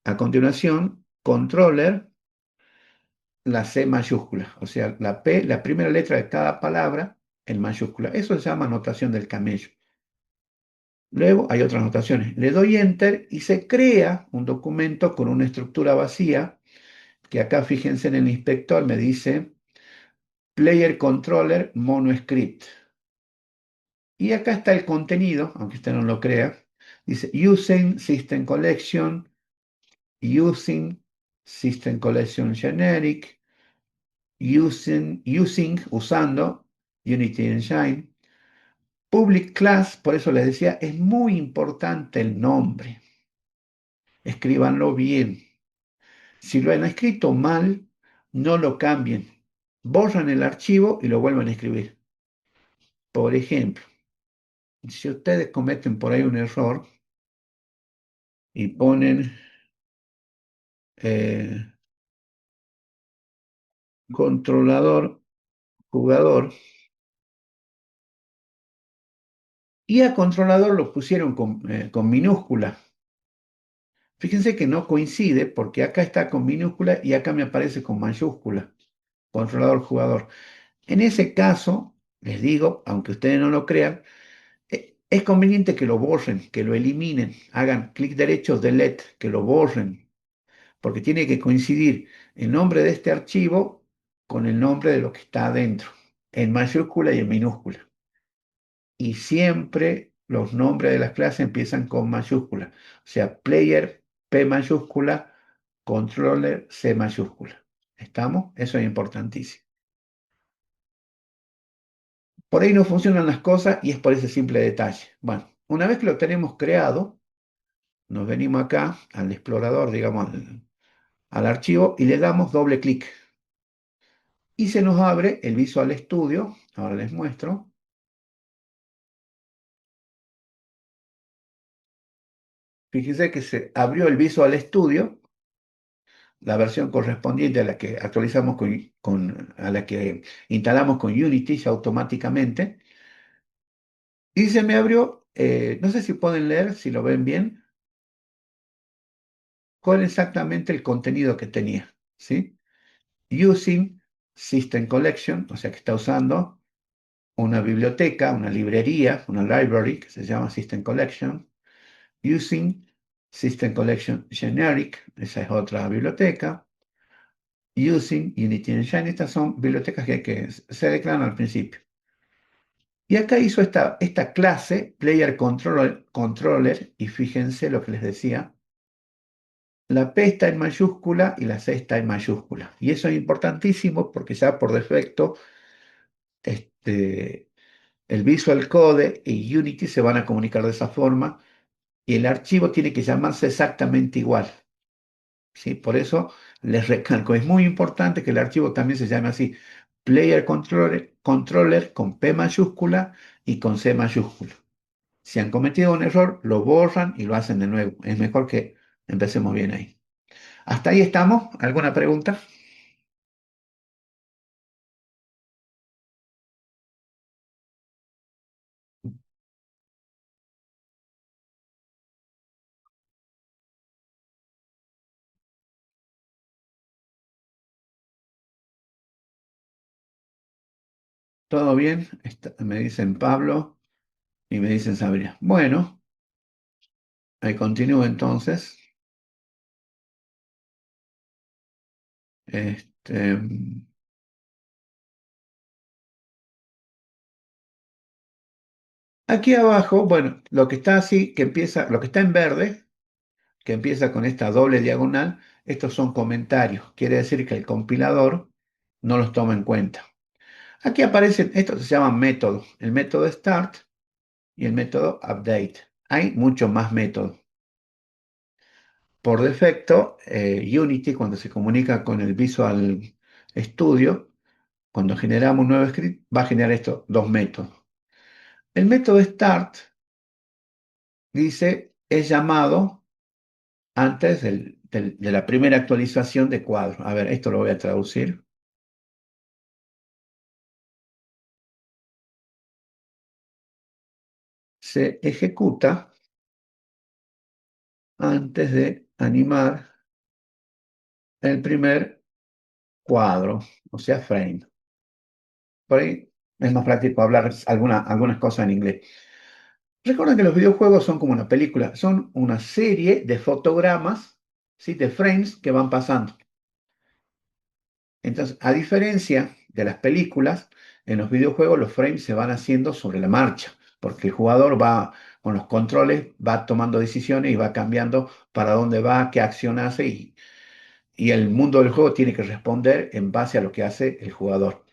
a continuación controller, la C mayúscula. O sea, la P, la primera letra de cada palabra en mayúscula. Eso se llama notación del camello. Luego hay otras notaciones. Le doy enter y se crea un documento con una estructura vacía, que acá fíjense en el inspector me dice Player Controller MonoScript. Y acá está el contenido, aunque usted no lo crea. Dice Using System Collection, Using System Collection Generic, usando Unity Engine. Public Class, por eso les decía, es muy importante el nombre. Escríbanlo bien. Si lo han escrito mal, no lo cambien. Borran el archivo y lo vuelven a escribir. Por ejemplo, si ustedes cometen por ahí un error y ponen eh, controlador, jugador, y a controlador lo pusieron con minúscula. Fíjense que no coincide porque acá está con minúscula y acá me aparece con mayúscula. Controlador, jugador. En ese caso, les digo, aunque ustedes no lo crean, es conveniente que lo borren, que lo eliminen, hagan clic derecho, delete, que lo borren, porque tiene que coincidir el nombre de este archivo con el nombre de lo que está adentro, en mayúscula y en minúscula. Y siempre los nombres de las clases empiezan con mayúscula. O sea, player, P mayúscula, controller C mayúscula. ¿Estamos? Eso es importantísimo. Por ahí no funcionan las cosas y es por ese simple detalle. Bueno, una vez que lo tenemos creado, nos venimos acá al explorador, digamos, al archivo y le damos doble clic. Y se nos abre el Visual Studio. Ahora les muestro. Fíjense que se abrió el Visual Studio, la versión correspondiente a la que actualizamos a la que instalamos con Unity ya automáticamente. Y se me abrió, no sé si pueden leer, si lo ven bien, cuál exactamente el contenido que tenía, ¿sí? Using System Collection, o sea que está usando una biblioteca, una librería, una library que se llama System Collection. Using System Collection Generic, esa es otra biblioteca. Using Unity Engine, estas son bibliotecas que se declaran al principio. Y acá hizo esta clase, Player Controller, y fíjense lo que les decía, la P está en mayúscula y la C está en mayúscula. Y eso es importantísimo porque ya por defecto este, el Visual Code y Unity se van a comunicar de esa forma y el archivo tiene que llamarse exactamente igual. ¿Sí? Por eso les recalco, es muy importante que el archivo también se llame así, Controller con P mayúscula y con C mayúscula. Si han cometido un error, lo borran y lo hacen de nuevo. Es mejor que empecemos bien ahí. ¿Hasta ahí estamos? ¿Alguna pregunta? ¿Todo bien? Me dicen Pablo y me dicen Sabrina. Bueno, ahí continúo entonces. Este, aquí abajo, bueno, lo que está así, que empieza, lo que está en verde, que empieza con esta doble diagonal, estos son comentarios. Quiere decir que el compilador no los toma en cuenta. Aquí aparecen, estos se llaman métodos. El método start y el método update. Hay muchos más métodos. Por defecto, Unity, cuando se comunica con el Visual Studio, cuando generamos un nuevo script, va a generar estos dos métodos. El método start dice, es llamado antes de la primera actualización de cuadro. A ver, esto lo voy a traducir. Se ejecuta antes de animar el primer cuadro, o sea, frame. Por ahí es más práctico hablar algunas cosas en inglés. Recuerden que los videojuegos son como una película, son una serie de fotogramas, ¿sí? De frames que van pasando. Entonces, a diferencia de las películas, en los videojuegos los frames se van haciendo sobre la marcha, porque el jugador va con los controles, va tomando decisiones y va cambiando para dónde va, qué acción hace y el mundo del juego tiene que responder en base a lo que hace el jugador.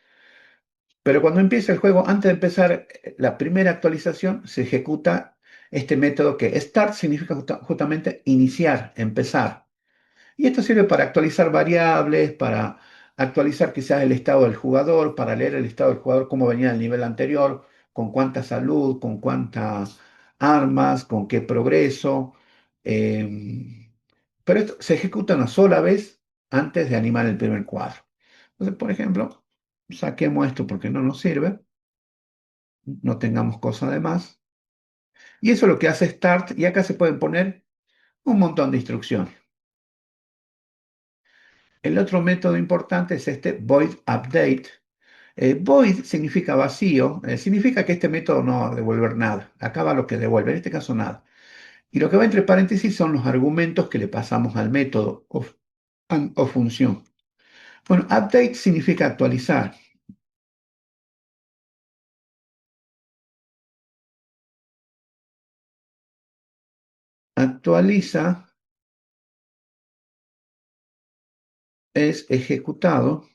Pero cuando empieza el juego, antes de empezar la primera actualización, se ejecuta este método que start significa justamente iniciar, empezar. Y esto sirve para actualizar variables, para actualizar quizás el estado del jugador, para leer el estado del jugador, cómo venía el nivel anterior, con cuánta salud, con cuántas armas, con qué progreso. Pero esto se ejecuta una sola vez antes de animar el primer cuadro. Entonces, por ejemplo, saquemos esto porque no nos sirve, no tengamos cosa de más. Y eso es lo que hace Start, y acá se pueden poner un montón de instrucciones. El otro método importante es este void update. Void significa vacío, significa que este método no va a devolver nada. Acá va lo que devuelve, en este caso nada. Y lo que va entre paréntesis son los argumentos que le pasamos al método o función. Bueno, update significa actualizar. Actualiza es ejecutado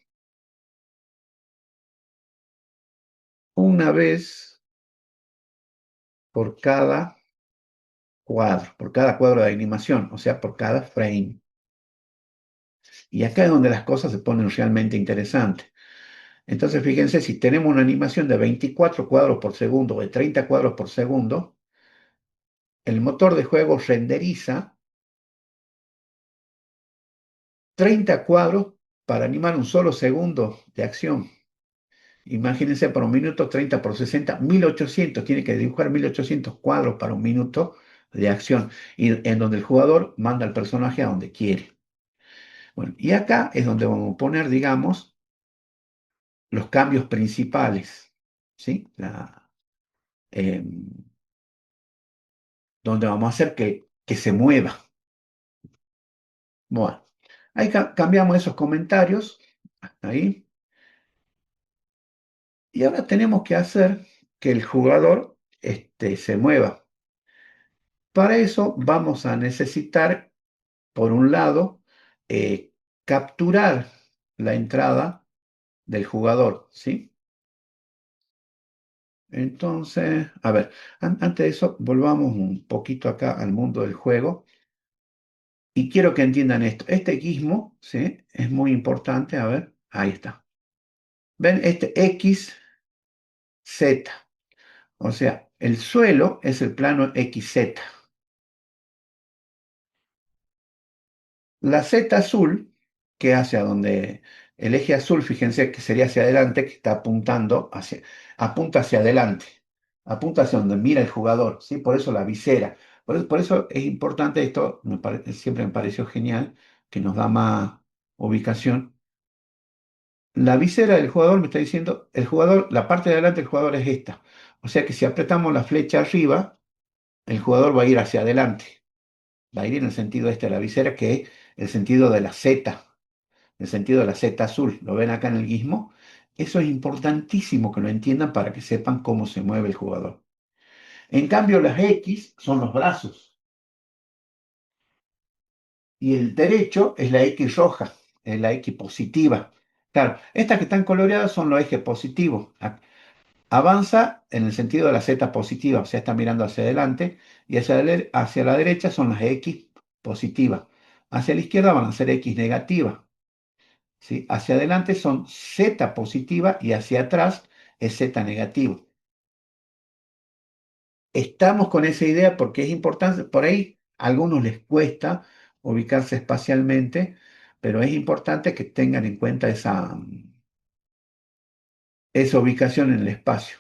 una vez por cada cuadro de animación, o sea, por cada frame. Y acá es donde las cosas se ponen realmente interesantes. Entonces, fíjense, si tenemos una animación de 24 cuadros por segundo o de 30 cuadros por segundo, el motor de juego renderiza 30 cuadros para animar un solo segundo de acción. Imagínense por un minuto, 30 por 60, 1800. Tiene que dibujar 1800 cuadros para un minuto de acción, y en donde el jugador manda al personaje a donde quiere. Bueno, y acá es donde vamos a poner, digamos, los cambios principales, ¿sí? Eh, donde vamos a hacer que se mueva. Bueno, ahí cambiamos esos comentarios, ahí, y ahora tenemos que hacer que el jugador se mueva. Para eso vamos a necesitar, por un lado, eh, capturar la entrada del jugador, ¿sí? Entonces, a ver, antes de eso, volvamos un poquito acá al mundo del juego y quiero que entiendan esto. Este gizmo, ¿sí? Es muy importante, a ver, ahí está. ¿Ven? Este X, Z. O sea, el suelo es el plano XZ. La Z azul, que hacia donde el eje azul, fíjense que sería hacia adelante, que está apunta hacia adelante, apunta hacia donde mira el jugador, ¿sí? Por eso la visera. Por eso es importante esto, siempre me pareció genial, que nos da más ubicación. La visera del jugador me está diciendo, el jugador, la parte de adelante del jugador es esta. O sea que si apretamos la flecha arriba, el jugador va a ir hacia adelante. Va a ir en el sentido este de la visera, que es el sentido de la Z, el sentido de la Z azul. ¿Lo ven acá en el guismo? Eso es importantísimo que lo entiendan para que sepan cómo se mueve el jugador. En cambio, las X son los brazos y el derecho es la X roja, es la X positiva. Claro, estas que están coloreadas son los ejes positivos. Avanza en el sentido de la Z positiva, o sea, está mirando hacia adelante, y hacia la derecha son las X positivas. Hacia la izquierda van a ser X negativas. ¿Sí? Hacia adelante son Z positiva y hacia atrás es Z negativo. Estamos con esa idea porque es importante, por ahí a algunos les cuesta ubicarse espacialmente, pero es importante que tengan en cuenta esa ubicación en el espacio.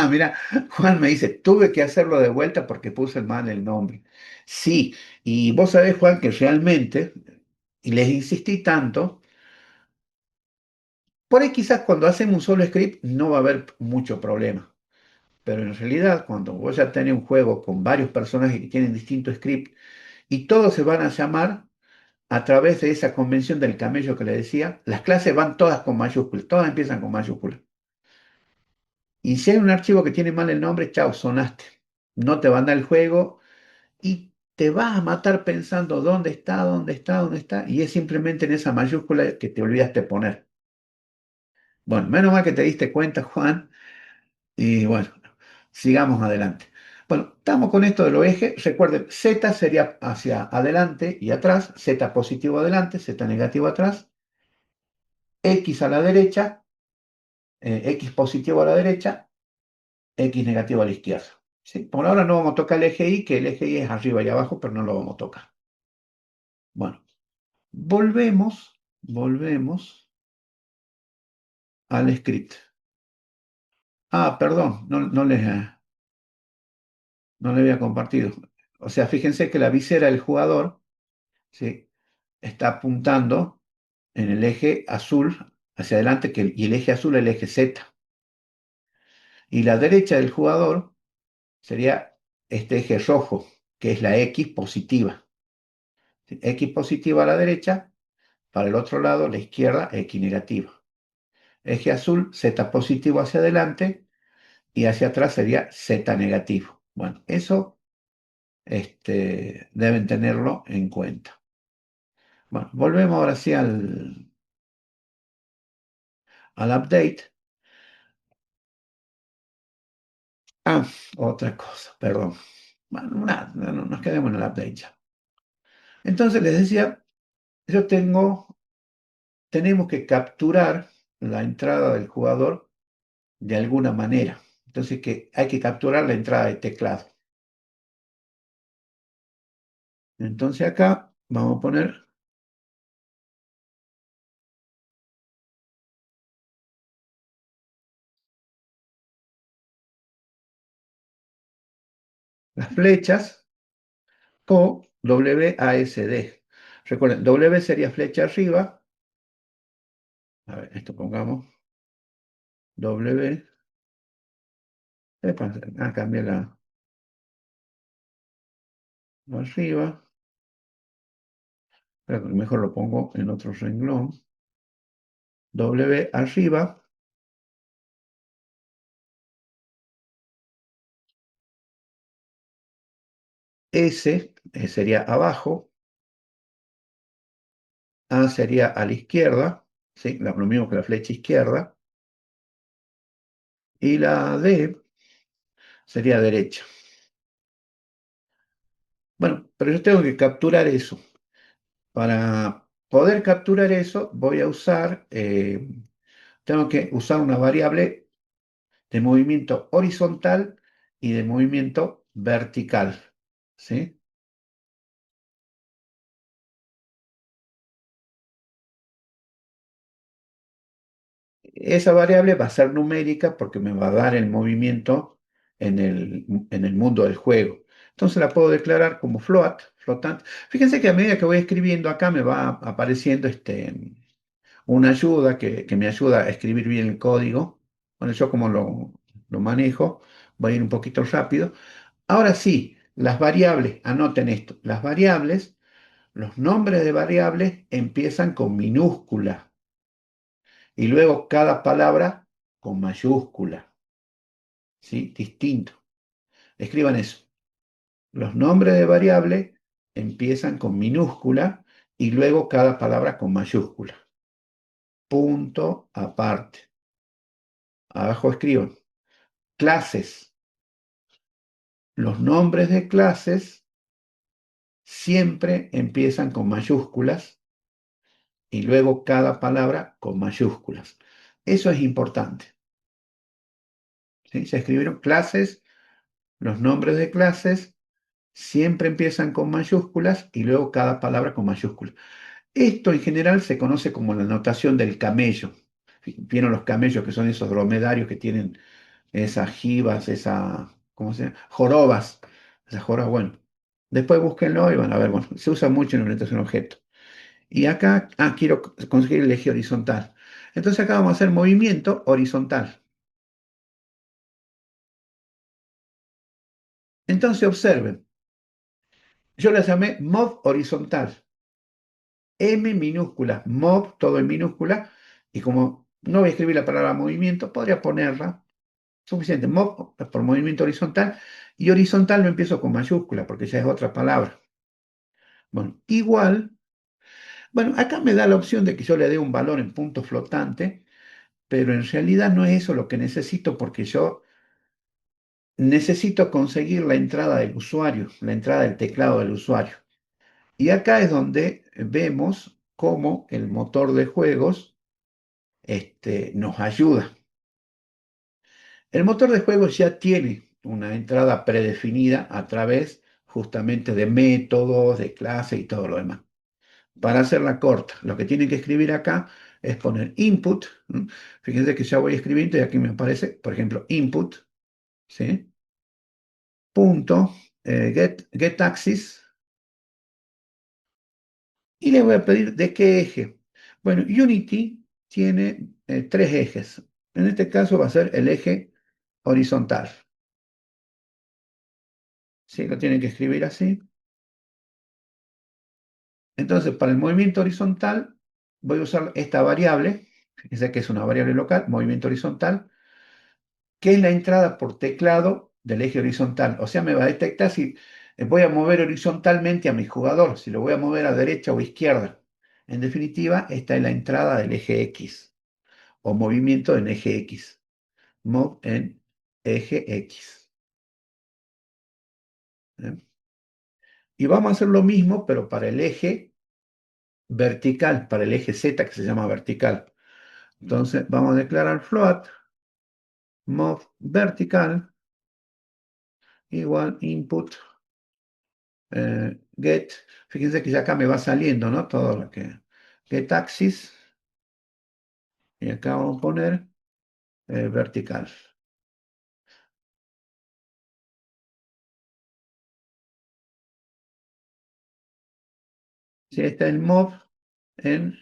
Mira, Juan me dice, tuve que hacerlo de vuelta porque puse mal el nombre. Sí, y vos sabés, Juan, que realmente, y les insistí tanto, por ahí quizás cuando hacemos un solo script no va a haber mucho problema, pero en realidad cuando vos ya tenés un juego con varios personajes que tienen distintos scripts y todos se van a llamar a través de esa convención del camello que le decía, las clases van todas con mayúsculas, todas empiezan con mayúsculas. Y si hay un archivo que tiene mal el nombre, chao, sonaste. No te va a dar el juego y te vas a matar pensando dónde está, dónde está, dónde está, y es simplemente en esa mayúscula que te olvidaste poner. Bueno, menos mal que te diste cuenta, Juan, y bueno, sigamos adelante. Bueno, estamos con esto de los ejes. Recuerden, Z sería hacia adelante y atrás, Z positivo adelante, Z negativo atrás, X a la derecha, X positivo a la derecha, X negativo a la izquierda. ¿Sí? Por ahora no vamos a tocar el eje Y, que el eje Y es arriba y abajo, pero no lo vamos a tocar. Bueno, volvemos al script. Ah, perdón, no le había compartido. O sea, fíjense que la visera del jugador, ¿sí? Está apuntando en el eje azul hacia adelante, y el eje azul es el eje Z. Y la derecha del jugador sería este eje rojo, que es la X positiva. ¿Sí? X positiva a la derecha, para el otro lado, la izquierda, X negativa. Eje azul, Z positivo hacia adelante, y hacia atrás sería Z negativo. Bueno, eso deben tenerlo en cuenta. Bueno, volvemos ahora sí al update. Ah, otra cosa, perdón. Bueno, nada, no nos quedemos en el update ya. Entonces les decía, yo tenemos que capturar la entrada del jugador de alguna manera. Entonces que hay que capturar la entrada de teclado. Entonces acá vamos a poner las flechas o WASD. Recuerden, W sería flecha arriba. A ver, esto pongamos W. Cambia la arriba. Pero mejor lo pongo en otro renglón. W arriba. S sería abajo. A sería a la izquierda. ¿Sí? Lo mismo que la flecha izquierda. Y la D sería derecha. Bueno, pero yo tengo que capturar eso. Para poder capturar eso, tengo que usar una variable de movimiento horizontal y de movimiento vertical. ¿Sí? Esa variable va a ser numérica porque me va a dar el movimiento en el mundo del juego. Entonces la puedo declarar como flotante. Fíjense que a medida que voy escribiendo acá me va apareciendo una ayuda que me ayuda a escribir bien el código. Bueno, yo como lo manejo, voy a ir un poquito rápido. Ahora sí, las variables, anoten esto, las variables, los nombres de variables empiezan con minúscula y luego cada palabra con mayúscula, ¿sí? Distinto. Escriban eso. Los nombres de variables empiezan con minúscula y luego cada palabra con mayúscula. Punto aparte. Abajo escriban clases. Los nombres de clases siempre empiezan con mayúsculas y luego cada palabra con mayúsculas. Eso es importante. ¿Sí? Se escribieron clases, los nombres de clases siempre empiezan con mayúsculas y luego cada palabra con mayúsculas. Esto en general se conoce como la notación del camello. Vieron los camellos que son esos dromedarios que tienen esas jibas, ¿cómo se llama? Jorobas. Esas jorobas, bueno. Después búsquenlo y van a ver, bueno, se usa mucho en orientación a objeto. Y acá, quiero conseguir el eje horizontal. Entonces acá vamos a hacer movimiento horizontal. Entonces observen, yo le llamé mov horizontal. M minúscula, mov todo en minúscula. Y como no voy a escribir la palabra movimiento, podría ponerla. Suficiente. Mov por movimiento horizontal. Y horizontal lo empiezo con mayúscula porque ya es otra palabra. Bueno, igual. Bueno, acá me da la opción de que yo le dé un valor en punto flotante, pero en realidad no es eso lo que necesito porque yo necesito conseguir la entrada del usuario, la entrada del teclado del usuario. Y acá es donde vemos cómo el motor de juegos nos ayuda. El motor de juegos ya tiene una entrada predefinida a través justamente de métodos, de clases y todo lo demás. Para hacerla corta, lo que tienen que escribir acá es poner input. Fíjense que ya voy escribiendo y aquí me aparece, por ejemplo, input, ¿sí? Punto, get axis, y le voy a pedir de qué eje. Bueno, Unity tiene tres ejes. En este caso va a ser el eje horizontal. ¿Sí? Lo tienen que escribir así. Entonces, para el movimiento horizontal, voy a usar esta variable, fíjense que es una variable local, movimiento horizontal, que es la entrada por teclado del eje horizontal. O sea, me va a detectar si voy a mover horizontalmente a mi jugador, si lo voy a mover a derecha o izquierda. En definitiva, esta es la entrada del eje X o movimiento en eje X. Move en eje X. ¿Eh? Y vamos a hacer lo mismo, pero para el eje vertical, para el eje Z que se llama vertical. Entonces vamos a declarar float move vertical igual input get. Fíjense que ya acá me va saliendo, ¿no? Todo lo que get axis y acá vamos a poner vertical. Si este es el move en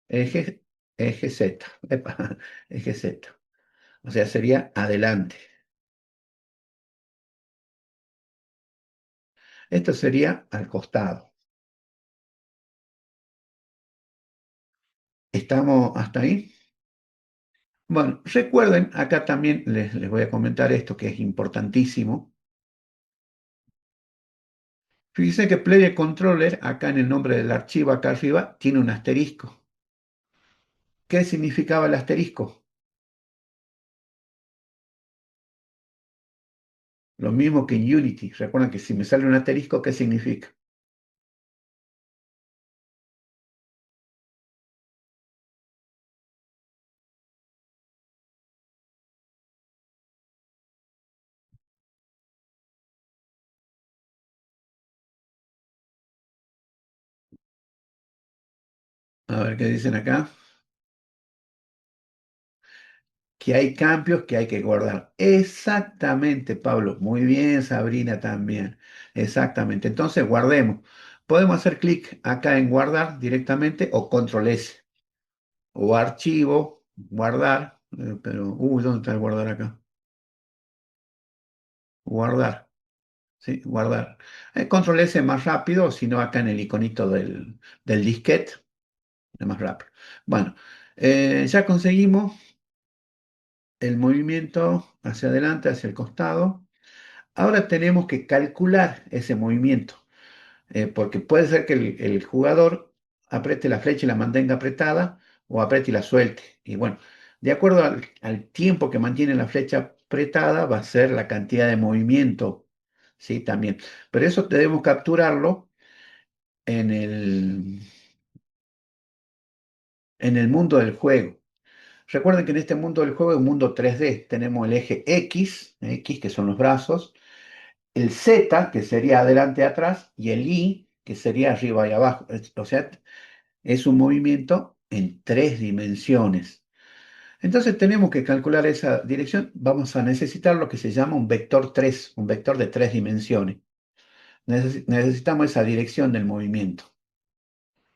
eje, eje Z. Epa, eje Z. O sea, sería adelante. Esto sería al costado. ¿Estamos hasta ahí? Bueno, recuerden, acá también les voy a comentar esto que es importantísimo. Fíjense que Player Controller, acá en el nombre del archivo, acá arriba, tiene un asterisco. ¿Qué significaba el asterisco? Lo mismo que en Unity. Recuerden que si me sale un asterisco, ¿qué significa? A ver qué dicen acá. Que hay cambios que hay que guardar. Exactamente, Pablo. Muy bien, Sabrina también. Exactamente. Entonces, guardemos. Podemos hacer clic acá en guardar directamente o control S. O archivo, guardar. Pero, ¿dónde está el guardar acá? Guardar. Sí, guardar. Control S es más rápido, sino acá en el iconito del disquete, es más rápido. Bueno, ya conseguimos el movimiento hacia adelante, hacia el costado. Ahora tenemos que calcular ese movimiento, porque puede ser que el jugador apriete la flecha y la mantenga apretada o apriete y la suelte. Y bueno, de acuerdo al tiempo que mantiene la flecha apretada, va a ser la cantidad de movimiento, ¿sí? También. Pero eso debemos capturarlo en el mundo del juego. Recuerden que en este mundo del juego es un mundo 3D. Tenemos el eje X, que son los brazos, el Z, que sería adelante y atrás, y el Y, que sería arriba y abajo. O sea, es un movimiento en 3 dimensiones. Entonces tenemos que calcular esa dirección. Vamos a necesitar lo que se llama un vector 3, un vector de 3 dimensiones. Necesitamos esa dirección del movimiento.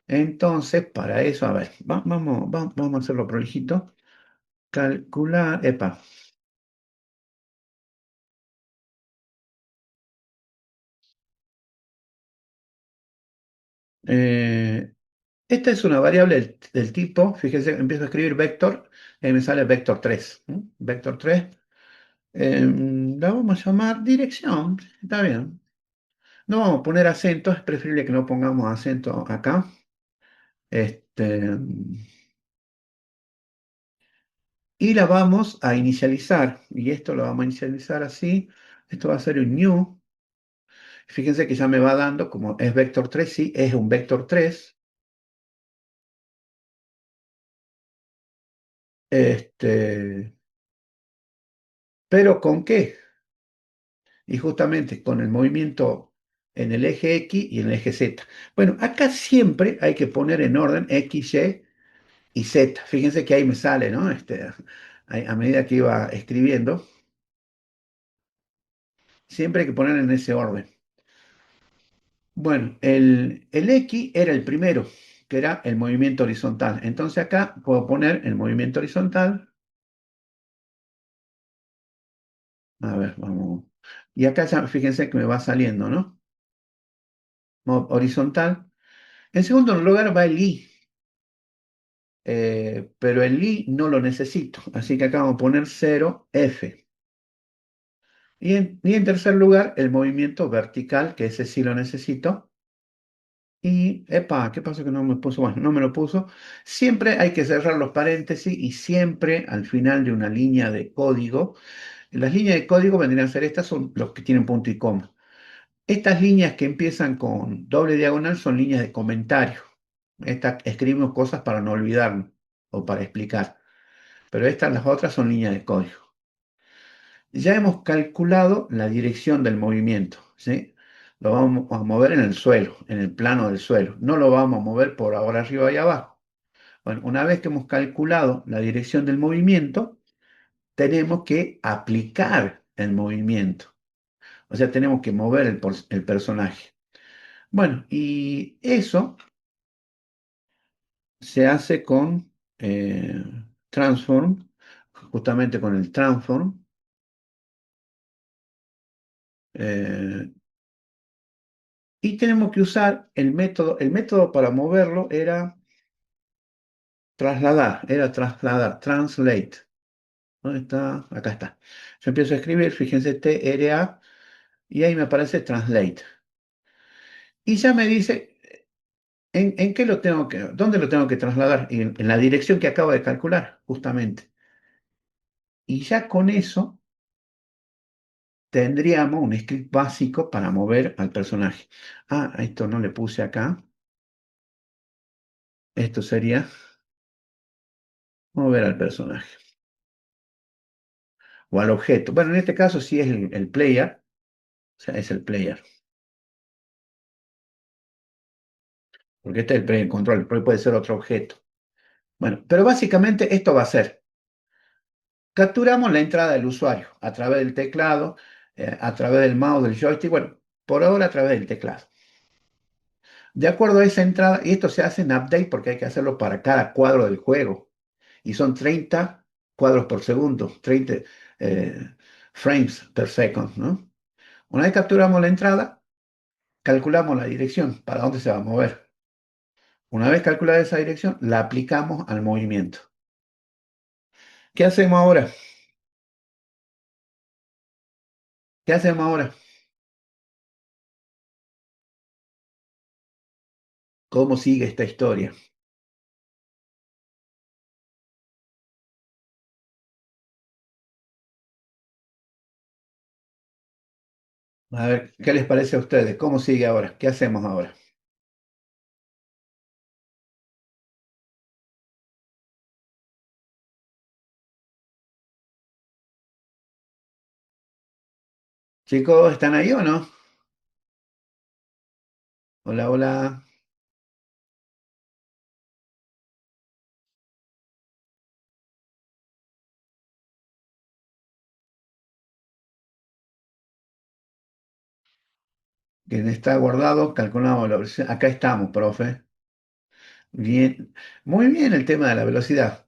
Entonces, para eso, a ver, vamos a hacerlo prolijito. Calcular, epa. eh, Esta es una variable del tipo, fíjense, empiezo a escribir vector, y me sale vector 3. Vector 3, la vamos a llamar dirección, está bien. No vamos a poner acento, es preferible que no pongamos acento acá. Este, y la vamos a inicializar, y esto lo vamos a inicializar así. Esto va a ser un new. Fíjense que ya me va dando, como es vector 3, sí, es un vector 3. Este, pero ¿con qué? Y justamente con el movimiento en el eje X y en el eje Z. Bueno, acá siempre hay que poner en orden X, Y y Z. Fíjense que ahí me sale, ¿no? A medida que iba escribiendo, siempre hay que poner en ese orden. Bueno, el X era el primero, que era el movimiento horizontal. Entonces acá puedo poner el movimiento horizontal. A ver, vamos. Y acá ya fíjense que me va saliendo, ¿no? Horizontal. En segundo lugar va el Y, pero el I no lo necesito, así que acá vamos a poner 0F. Y en tercer lugar, el movimiento vertical, que ese sí lo necesito, Y, epa, ¿qué pasó que no me puso? Bueno, no me lo puso. Siempre hay que cerrar los paréntesis y siempre al final de una línea de código, las líneas de código vendrían a ser estas, son los que tienen punto y coma. Estas líneas que empiezan con doble diagonal son líneas de comentario. Escribimos cosas para no olvidarnos o para explicar. Pero estas, las otras, son líneas de código. Ya hemos calculado la dirección del movimiento, ¿sí? Lo vamos a mover en el suelo, en el plano del suelo. No lo vamos a mover por ahora arriba y abajo. Bueno, una vez que hemos calculado la dirección del movimiento, tenemos que aplicar el movimiento. O sea, tenemos que mover el personaje. Bueno, y eso se hace con transform, justamente con el transform. eh, y tenemos que usar el método para moverlo era trasladar, translate. ¿Dónde está? Acá está. Yo empiezo a escribir, fíjense, TRA, y ahí me aparece translate. Y ya me dice en qué lo tengo que, dónde lo tengo que trasladar, en la dirección que acabo de calcular, justamente. Y ya con eso tendríamos un script básico para mover al personaje. Ah, esto no le puse acá. Esto sería mover al personaje o al objeto. Bueno, en este caso sí es el player, o sea, es el player, porque este es el player control, pero puede ser otro objeto. Bueno, pero básicamente esto va a ser, capturamos la entrada del usuario a través del teclado, a través del mouse, del joystick, bueno, por ahora a través del teclado. De acuerdo a esa entrada, y esto se hace en update porque hay que hacerlo para cada cuadro del juego, y son 30 cuadros por segundo, 30 frames per second, ¿no? Una vez capturamos la entrada, calculamos la dirección para dónde se va a mover. Una vez calculada esa dirección, la aplicamos al movimiento. ¿Qué hacemos ahora? ¿Qué hacemos ahora? ¿Cómo sigue esta historia? A ver, ¿qué les parece a ustedes? ¿Cómo sigue ahora? ¿Qué hacemos ahora? Chicos, ¿están ahí o no? Hola, hola. ¿Quién está guardado? Calculamos la velocidad. Acá estamos, profe. Bien. Muy bien el tema de la velocidad.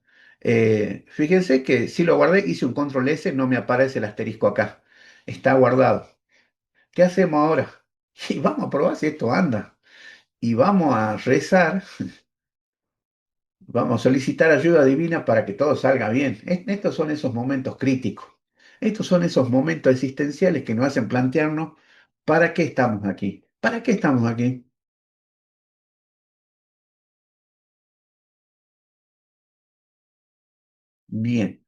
Fíjense que si lo guardé, hice un control S, no me aparece el asterisco acá. Está guardado. ¿Qué hacemos ahora? Y vamos a probar si esto anda. Y vamos a rezar, vamos a solicitar ayuda divina para que todo salga bien. Estos son esos momentos críticos. Estos son esos momentos existenciales que nos hacen plantearnos, ¿para qué estamos aquí? ¿Para qué estamos aquí? Bien.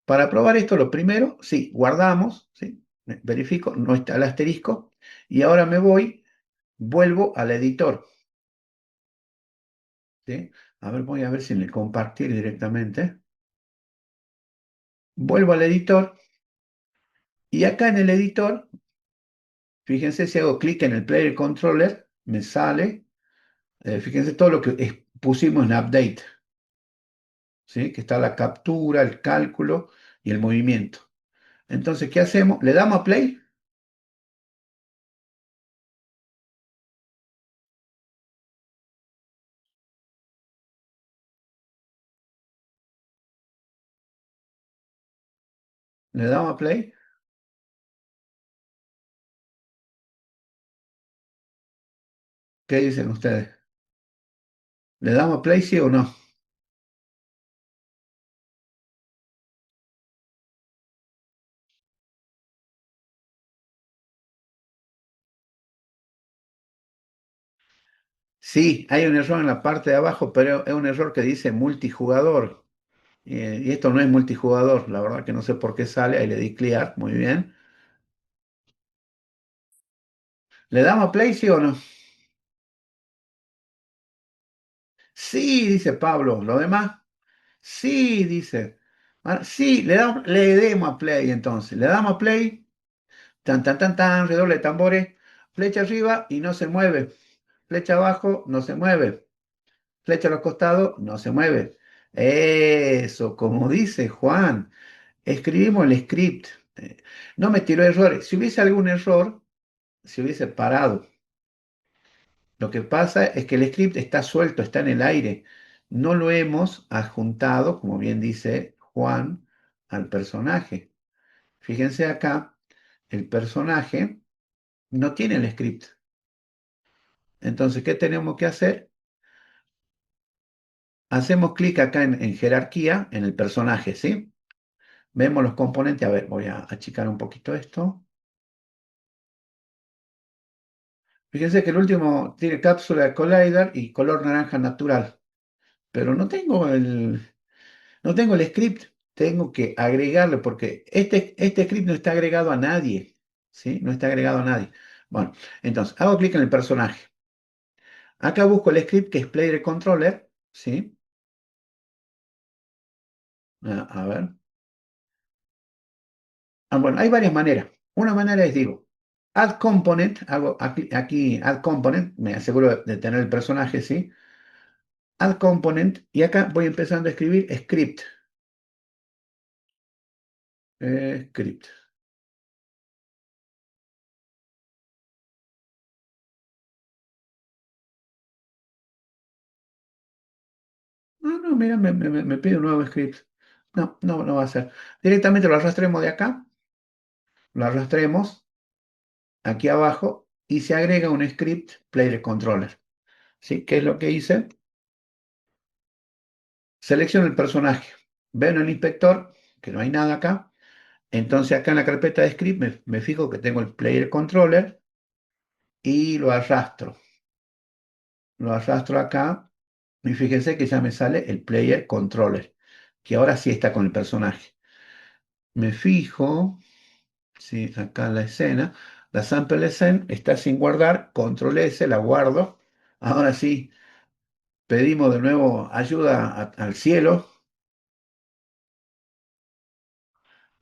Para probar esto, lo primero, sí, guardamos, ¿sí? Verifico, no está el asterisco, y ahora me voy, vuelvo al editor, ¿sí? A ver, voy a ver si le compartir directamente. Vuelvo al editor, y acá en el editor, fíjense si hago clic en el Player Controller, me sale, fíjense todo lo que pusimos en Update, ¿sí? Que está la captura, el cálculo y el movimiento. Entonces, ¿qué hacemos? Le damos a Play, le damos a Play. ¿Qué dicen ustedes? ¿Le damos a Play, sí o no? Sí, hay un error en la parte de abajo, pero es un error que dice multijugador. Y esto no es multijugador, la verdad que no sé por qué sale. Ahí le di clear, muy bien. ¿Le damos play, sí o no? Sí, dice Pablo. ¿Lo demás? Sí, dice. Ah, sí, le demos a play entonces. Le damos a play. Tan, tan, tan, tan, redoble de tambores. Flecha arriba y no se mueve. Flecha abajo, no se mueve. Flecha a los costados, no se mueve. Eso, como dice Juan. Escribimos el script. No me tiró errores. Si hubiese algún error, se hubiese parado. Lo que pasa es que el script está suelto, está en el aire. No lo hemos adjuntado, como bien dice Juan, al personaje. Fíjense acá, el personaje no tiene el script. Entonces, ¿qué tenemos que hacer? Hacemos clic acá en jerarquía, en el personaje, ¿sí? Vemos los componentes. A ver, voy a achicar un poquito esto. Fíjense que el último tiene cápsula de Collider y color naranja natural, pero no tengo el script, tengo que agregarle porque este script no está agregado a nadie, ¿sí? No está agregado a nadie. Bueno, entonces hago clic en el personaje. Acá busco el script que es Player Controller, ¿sí? A ver. Bueno, hay varias maneras. Una manera es, digo, Add Component, hago aquí Add Component, me aseguro de tener el personaje, ¿sí? Add Component, y acá voy empezando a escribir script. Script. No, no, mira, me pide un nuevo script. No, no, no va a ser. Directamente lo arrastremos de acá, lo arrastremos aquí abajo y se agrega un script player controller. ¿Sí? ¿Qué es lo que hice? Selecciono el personaje. Veo en el inspector que no hay nada acá. Entonces acá en la carpeta de script me fijo que tengo el player controller y lo arrastro. Lo arrastro acá y fíjense que ya me sale el player controller, que ahora sí está con el personaje. Me fijo. Sí, acá en la escena. La sample scene está sin guardar. Control S, la guardo. Ahora sí, pedimos de nuevo ayuda al cielo.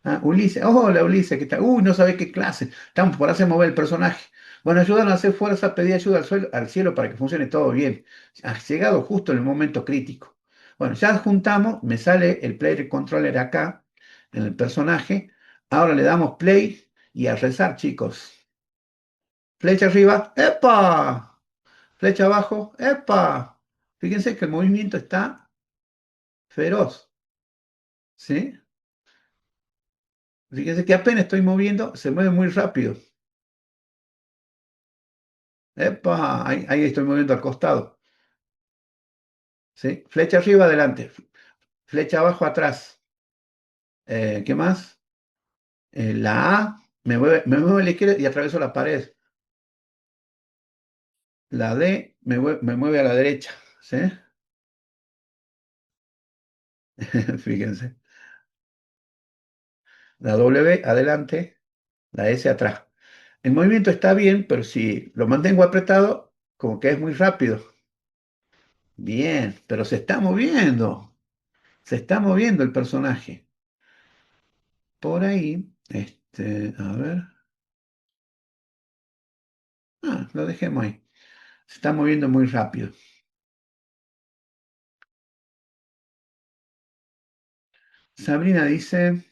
Ah, Ulises. Hola, Ulises, ¿qué tal? Uy, no sabe qué clase. Estamos por hacer mover el personaje. Bueno, ayúdanos a hacer fuerza, pedí ayuda al cielo para que funcione todo bien. Has llegado justo en el momento crítico. Bueno, ya juntamos, me sale el player controller acá, en el personaje. Ahora le damos play y a rezar, chicos. Flecha arriba. ¡Epa! Flecha abajo. ¡Epa! Fíjense que el movimiento está feroz. ¿Sí? Fíjense que apenas estoy moviendo, se mueve muy rápido. ¡Epa! Ahí estoy moviendo al costado. ¿Sí? Flecha arriba, adelante. Flecha abajo, atrás. ¿Qué más? La A me mueve a la izquierda y atraveso la pared. La D me mueve a la derecha. ¿Sí? Fíjense. La W adelante, la S atrás. El movimiento está bien, pero si lo mantengo apretado, como que es muy rápido. Bien, pero se está moviendo. Se está moviendo el personaje. Por ahí, a ver. Lo dejemos ahí. Se está moviendo muy rápido. Sabrina dice,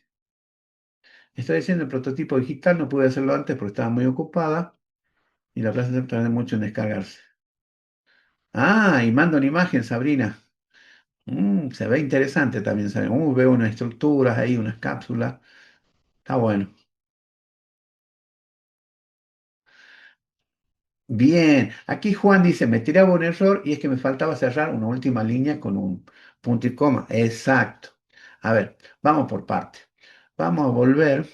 estoy haciendo el prototipo digital, no pude hacerlo antes porque estaba muy ocupada y la clase tarda mucho en descargarse. Y manda una imagen, Sabrina. Se ve interesante también, Sabrina. Veo unas estructuras ahí, unas cápsulas. Está bueno. Bien, aquí Juan dice, me tiraba un error y es que me faltaba cerrar una última línea con un punto y coma. Exacto. A ver, vamos por parte. Vamos a volver,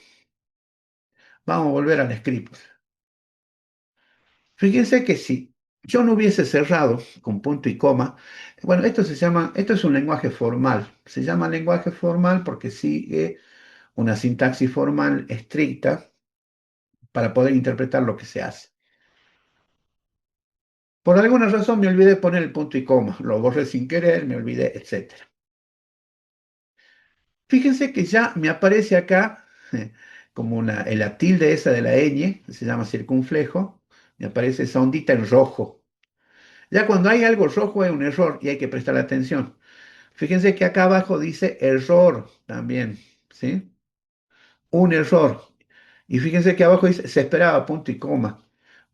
vamos a volver al script. Fíjense que sí. Yo no hubiese cerrado con punto y coma. Bueno, esto es un lenguaje formal. Se llama lenguaje formal porque sigue una sintaxis formal estricta para poder interpretar lo que se hace. Por alguna razón me olvidé poner el punto y coma, lo borré sin querer, me olvidé, etcétera. Fíjense que ya me aparece acá como la tilde esa de la ñ, que se llama circunflejo, me aparece esa ondita en rojo. Ya cuando hay algo rojo es un error y hay que prestar atención. Fíjense que acá abajo dice error también, ¿sí? Un error. Y fíjense que abajo dice se esperaba punto y coma.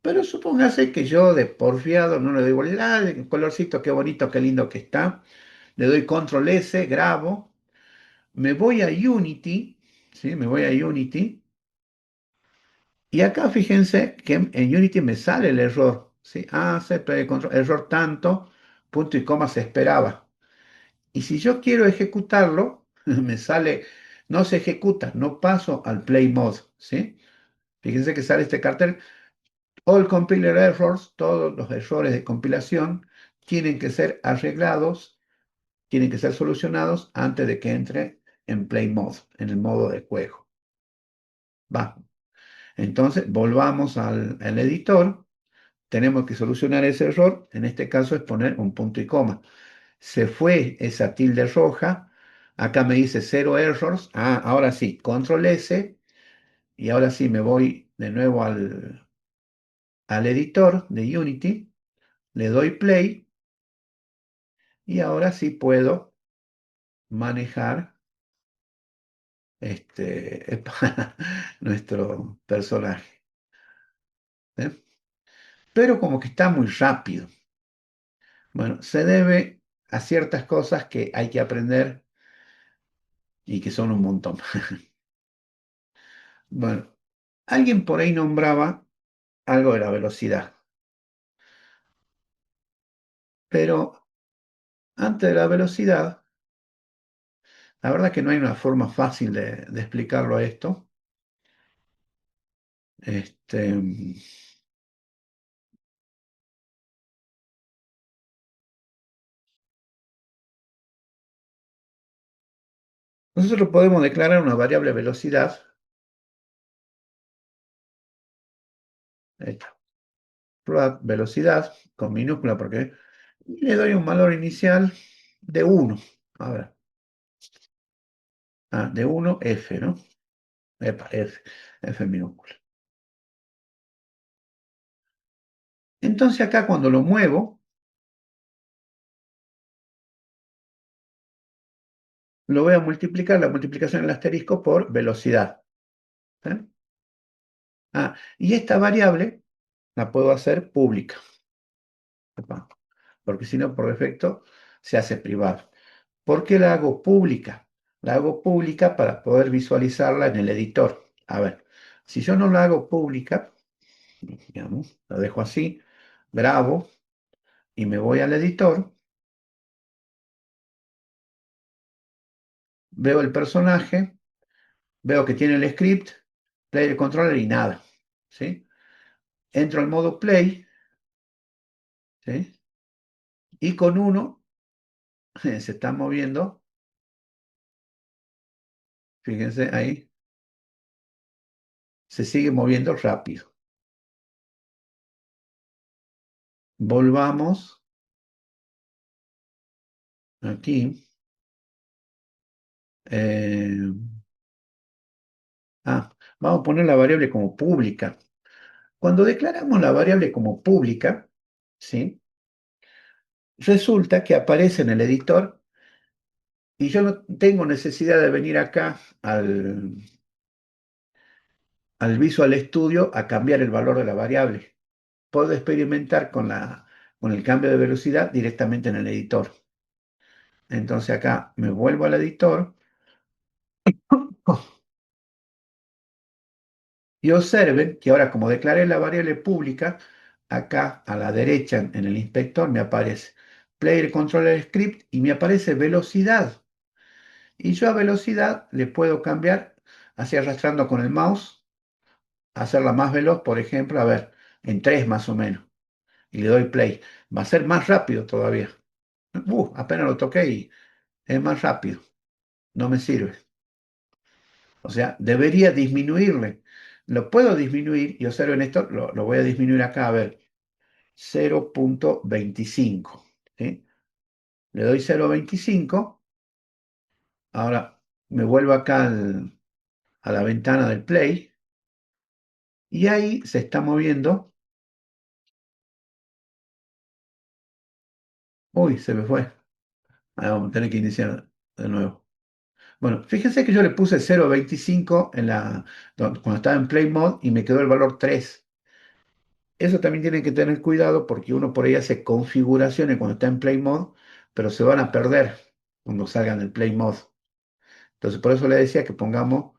Pero supóngase que yo de porfiado no le doy bolilla, el colorcito, qué bonito, qué lindo que está. Le doy control S, grabo, me voy a Unity, ¿sí? Me voy a Unity. Y acá fíjense que en Unity me sale el error, ¿sí? Control, error tanto, punto y coma se esperaba. Y si yo quiero ejecutarlo, me sale, no se ejecuta, no paso al play mode, ¿sí? Fíjense que sale este cartel, all compiler errors, todos los errores de compilación tienen que ser arreglados, tienen que ser solucionados antes de que entre en play mode, en el modo de juego. Va. Entonces, volvamos al editor, tenemos que solucionar ese error, en este caso es poner un punto y coma. Se fue esa tilde roja, acá me dice cero errors, ahora sí, control S, y ahora sí me voy de nuevo al editor de Unity, le doy play, y ahora sí puedo manejar nuestro personaje, ¿eh? Pero como que está muy rápido. Bueno, se debe a ciertas cosas que hay que aprender y que son un montón. Bueno, alguien por ahí nombraba algo de la velocidad, pero antes de la velocidad, la verdad que no hay una forma fácil de explicarlo a esto. Este, nosotros podemos declarar una variable velocidad, esta, float velocidad con minúscula porque le doy un valor inicial de 1. A ver, de 1 F, ¿no? Epa, F minúscula. Entonces acá cuando lo muevo, lo voy a multiplicar, la multiplicación del asterisco por velocidad. ¿Eh? Y esta variable la puedo hacer pública, ¿verdad? Porque si no, por defecto, se hace privada. ¿Por qué la hago pública? La hago pública para poder visualizarla en el editor. A ver, si yo no la hago pública, digamos, la dejo así, grabo y me voy al editor, veo el personaje, veo que tiene el script, player controller y nada, ¿sí? Entro al modo play, ¿sí? Y con uno se está moviendo, fíjense ahí, se sigue moviendo rápido. Volvamos aquí. eh, Vamos a poner la variable como pública. Cuando declaramos la variable como pública, ¿sí? Resulta que aparece en el editor y yo no tengo necesidad de venir acá al Visual Studio a cambiar el valor de la variable. Puedo experimentar con el cambio de velocidad directamente en el editor. Entonces acá me vuelvo al editor y observen que ahora como declaré la variable pública, acá a la derecha en el inspector me aparece Player Controller Script y me aparece velocidad. Y yo a velocidad le puedo cambiar así arrastrando con el mouse, hacerla más veloz, por ejemplo, a ver, en 3 más o menos. y le doy play. Va a ser más rápido todavía. Apenas lo toqué y es más rápido. No me sirve. O sea, debería disminuirle. Lo puedo disminuir y observen esto, lo voy a disminuir acá, a ver, 0,25. ¿Sí? Le doy 0,25. Ahora me vuelvo acá a la ventana del play y ahí se está moviendo. Uy, se me fue. Vamos a tener que iniciar de nuevo. Bueno, fíjense que yo le puse 0,25 cuando estaba en Play Mode y me quedó el valor 3. Eso también tienen que tener cuidado porque uno por ahí hace configuraciones cuando está en Play Mode, pero se van a perder cuando salgan del Play Mode. Entonces, por eso le decía que pongamos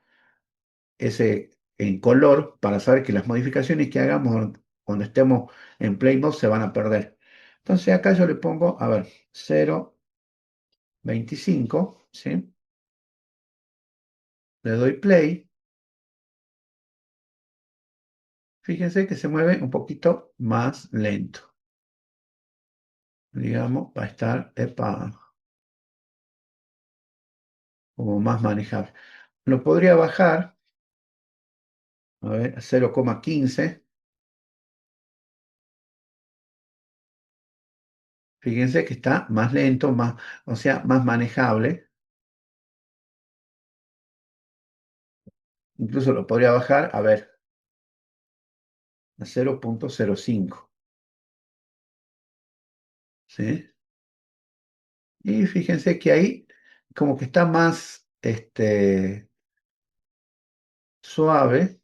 ese en color para saber que las modificaciones que hagamos cuando estemos en Play Mode se van a perder. Entonces, acá yo le pongo, a ver, 0,25, ¿sí? Le doy play. Fíjense que se mueve un poquito más lento. Digamos, va a estar, como más manejable. Lo podría bajar, a ver, a 0,15. Fíjense que está más lento, más, o sea, más manejable. Incluso lo podría bajar, a ver, a 0,05. ¿Sí? Y fíjense que ahí como que está más suave.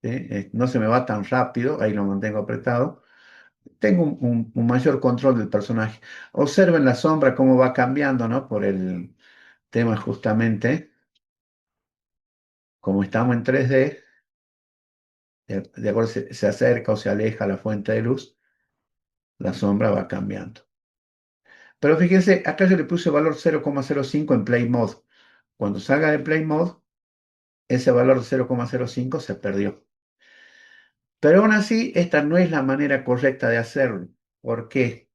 ¿Sí? No se me va tan rápido, ahí lo mantengo apretado. Tengo un mayor control del personaje. Observen la sombra cómo va cambiando, ¿no? Por el tema justamente, como estamos en 3D, de acuerdo, se acerca o se aleja la fuente de luz, la sombra va cambiando. Pero fíjense, acá yo le puse valor 0,05 en Play Mode. Cuando salga de Play Mode, ese valor de 0,05 se perdió. Pero aún así, esta no es la manera correcta de hacerlo. ¿Por qué?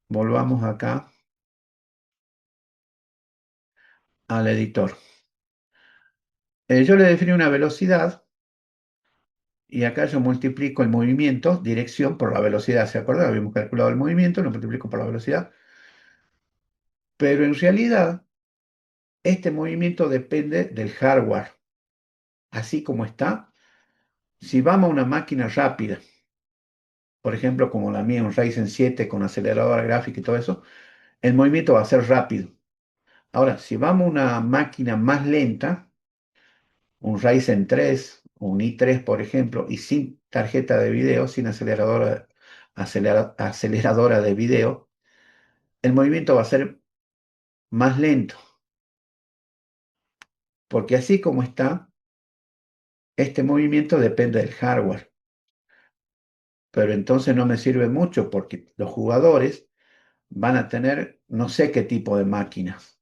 Volvamos acá al editor. Yo le definí una velocidad y acá yo multiplico el movimiento, dirección, por la velocidad. ¿Se acuerdan? Habíamos calculado el movimiento, lo multiplico por la velocidad. Pero en realidad, este movimiento depende del hardware. Así como está, si vamos a una máquina rápida, por ejemplo, como la mía, un Ryzen 7 con aceleradora gráfica y todo eso, el movimiento va a ser rápido. Ahora, si vamos a una máquina más lenta, un Ryzen 3, un i3, por ejemplo, y sin tarjeta de video, sin aceleradora de video, el movimiento va a ser más lento, porque así como está, este movimiento depende del hardware. Pero entonces no me sirve mucho porque los jugadores van a tener no sé qué tipo de máquinas.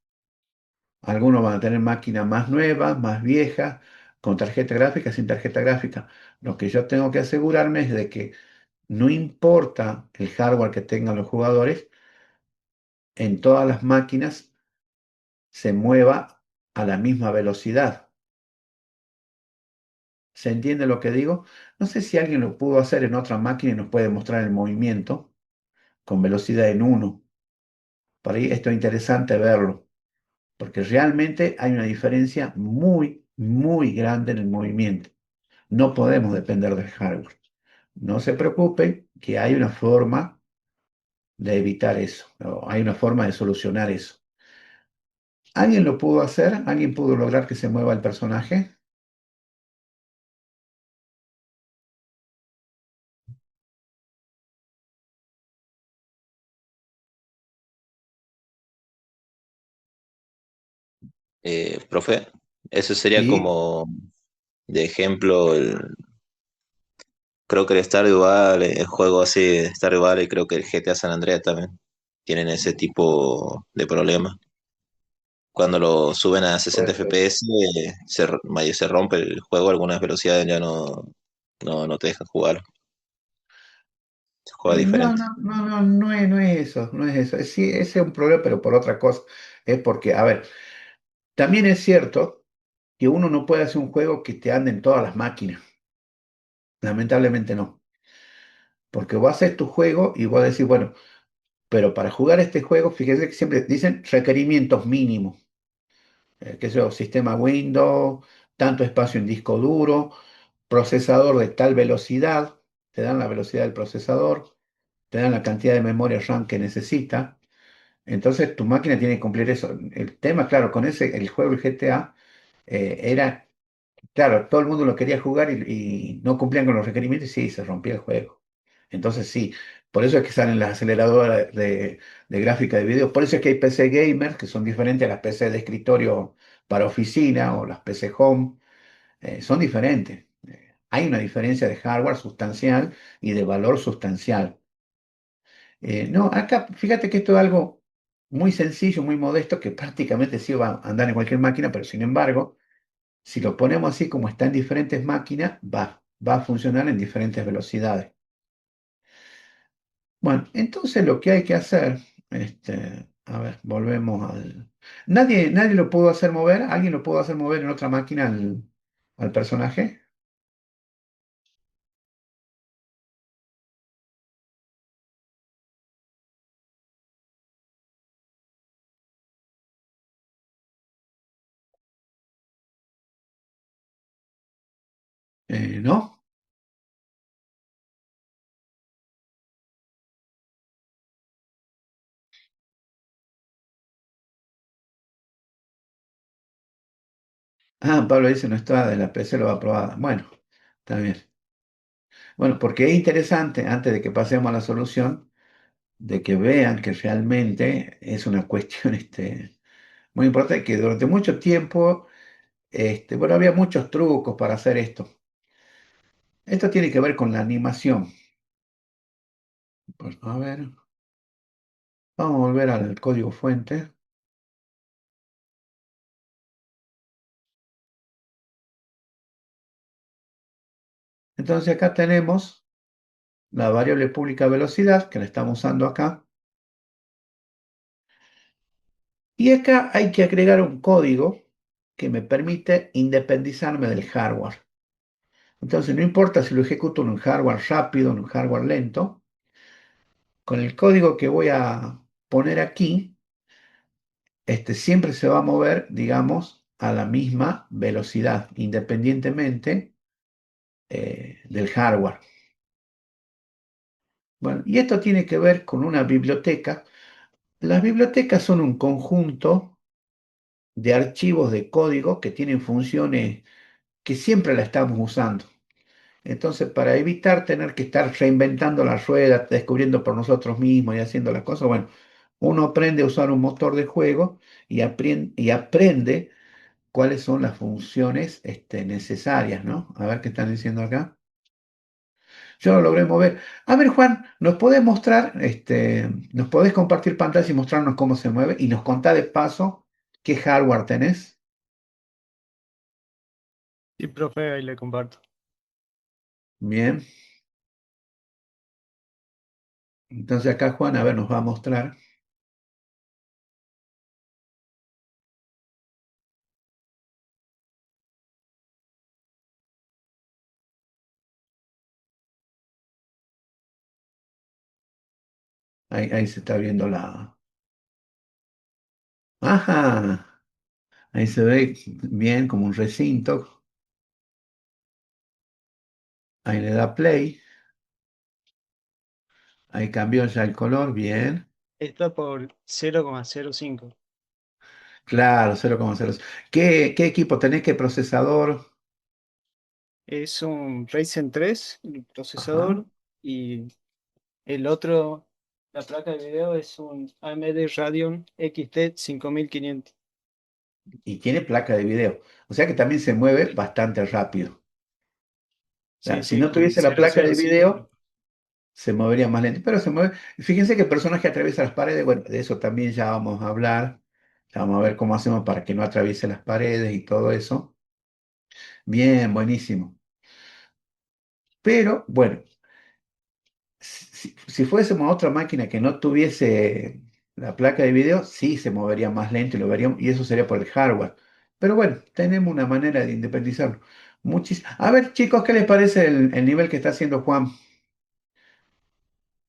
Algunos van a tener máquinas más nuevas, más viejas, con tarjeta gráfica, sin tarjeta gráfica. Lo que yo tengo que asegurarme es de que no importa el hardware que tengan los jugadores, en todas las máquinas se mueva a la misma velocidad. ¿Se entiende lo que digo? No sé si alguien lo pudo hacer en otra máquina y nos puede mostrar el movimiento con velocidad en uno. Por ahí esto es interesante verlo, porque realmente hay una diferencia muy, muy grande en el movimiento. No podemos depender del hardware. No se preocupen que hay una forma de evitar eso, o hay una forma de solucionar eso. ¿Alguien lo pudo hacer? ¿Alguien pudo lograr que se mueva el personaje? Profe, eso sería Sí, como de ejemplo, creo que el Stardew Valley, el juego así de Stardew Valley, creo que el GTA San Andreas también tienen ese tipo de problemas. Cuando lo suben a 60 puede ser. FPS, se rompe el juego, algunas velocidades ya no te dejan jugar. juega No, diferente. no, no, no, no es eso, no es eso. Sí, ese es un problema, pero por otra cosa. Es porque, a ver, también es cierto que uno no puede hacer un juego que te ande en todas las máquinas. Lamentablemente no. Porque vos haces tu juego y vos decís, bueno, pero para jugar este juego, fíjese que siempre dicen requerimientos mínimos. Que es el sistema Windows, tanto espacio en disco duro, procesador de tal velocidad, te dan la velocidad del procesador, te dan la cantidad de memoria RAM que necesita. Entonces tu máquina tiene que cumplir eso. El tema, claro, con ese, el juego, el GTA, era, claro, todo el mundo lo quería jugar y no cumplían con los requerimientos y sí, se rompía el juego. Entonces sí, por eso es que salen las aceleradoras de gráfica de video. Por eso es que hay PC gamers que son diferentes a las PC de escritorio para oficina o las PC home. Son diferentes. Hay una diferencia de hardware sustancial y de valor sustancial. No, acá fíjate que esto es algo muy sencillo, muy modesto, que prácticamente sí va a andar en cualquier máquina, pero sin embargo, si lo ponemos así como está en diferentes máquinas, va a funcionar en diferentes velocidades. Bueno, entonces lo que hay que hacer, a ver, volvemos al... Nadie lo pudo hacer mover, ¿alguien lo pudo hacer mover en otra máquina al personaje? ¿No? Ah, Pablo dice no está, de la PC lo va a probar. Bueno, está bien. Bueno, porque es interesante, antes de que pasemos a la solución, de que vean que realmente es una cuestión muy importante, que durante mucho tiempo, bueno, había muchos trucos para hacer esto. Esto tiene que ver con la animación. Pues, a ver, vamos a volver al código fuente. Entonces acá tenemos la variable pública velocidad, que la estamos usando acá. Y acá hay que agregar un código que me permite independizarme del hardware. Entonces no importa si lo ejecuto en un hardware rápido, en un hardware lento, con el código que voy a poner aquí, siempre se va a mover, digamos, a la misma velocidad, independientemente del hardware. Bueno, y esto tiene que ver con una biblioteca. Las bibliotecas son un conjunto de archivos de código que tienen funciones que siempre la estamos usando. Entonces, para evitar tener que estar reinventando la rueda, descubriendo por nosotros mismos y haciendo las cosas, bueno, uno aprende a usar un motor de juego y aprende cuáles son las funciones necesarias, ¿no? A ver qué están diciendo acá. Yo lo logré mover. A ver, Juan, ¿nos podés mostrar, nos podés compartir pantalla y mostrarnos cómo se mueve? Y nos contá de paso qué hardware tenés. Y profe, ahí le comparto. Bien. Entonces acá Juan, a ver, nos va a mostrar. Ahí se está viendo la... Ajá. Ahí se ve bien como un recinto. Ahí le da play. Ahí cambió ya el color. Bien. Está por 0,05. Claro, 0,0. ¿Qué equipo tenés? ¿Qué procesador? Es un Ryzen 3, el Ajá. procesador, y el otro, la placa de video es un AMD Radeon XT 5500. Y tiene placa de video. O sea que también se mueve bastante rápido. O sea, Sí, si sí, no con tuviese la placa de 0,05. video, se movería más lento. Pero se mueve. Fíjense que el personaje atraviesa las paredes. Bueno, de eso también ya vamos a hablar. Ya vamos a ver cómo hacemos para que no atraviese las paredes y todo eso. Bien, buenísimo. Pero bueno, Si fuésemos otra máquina que no tuviese la placa de video, sí se movería más lento y lo veríamos, y eso sería por el hardware. Pero bueno, tenemos una manera de independizarlo. A ver, chicos, ¿qué les parece el nivel que está haciendo Juan?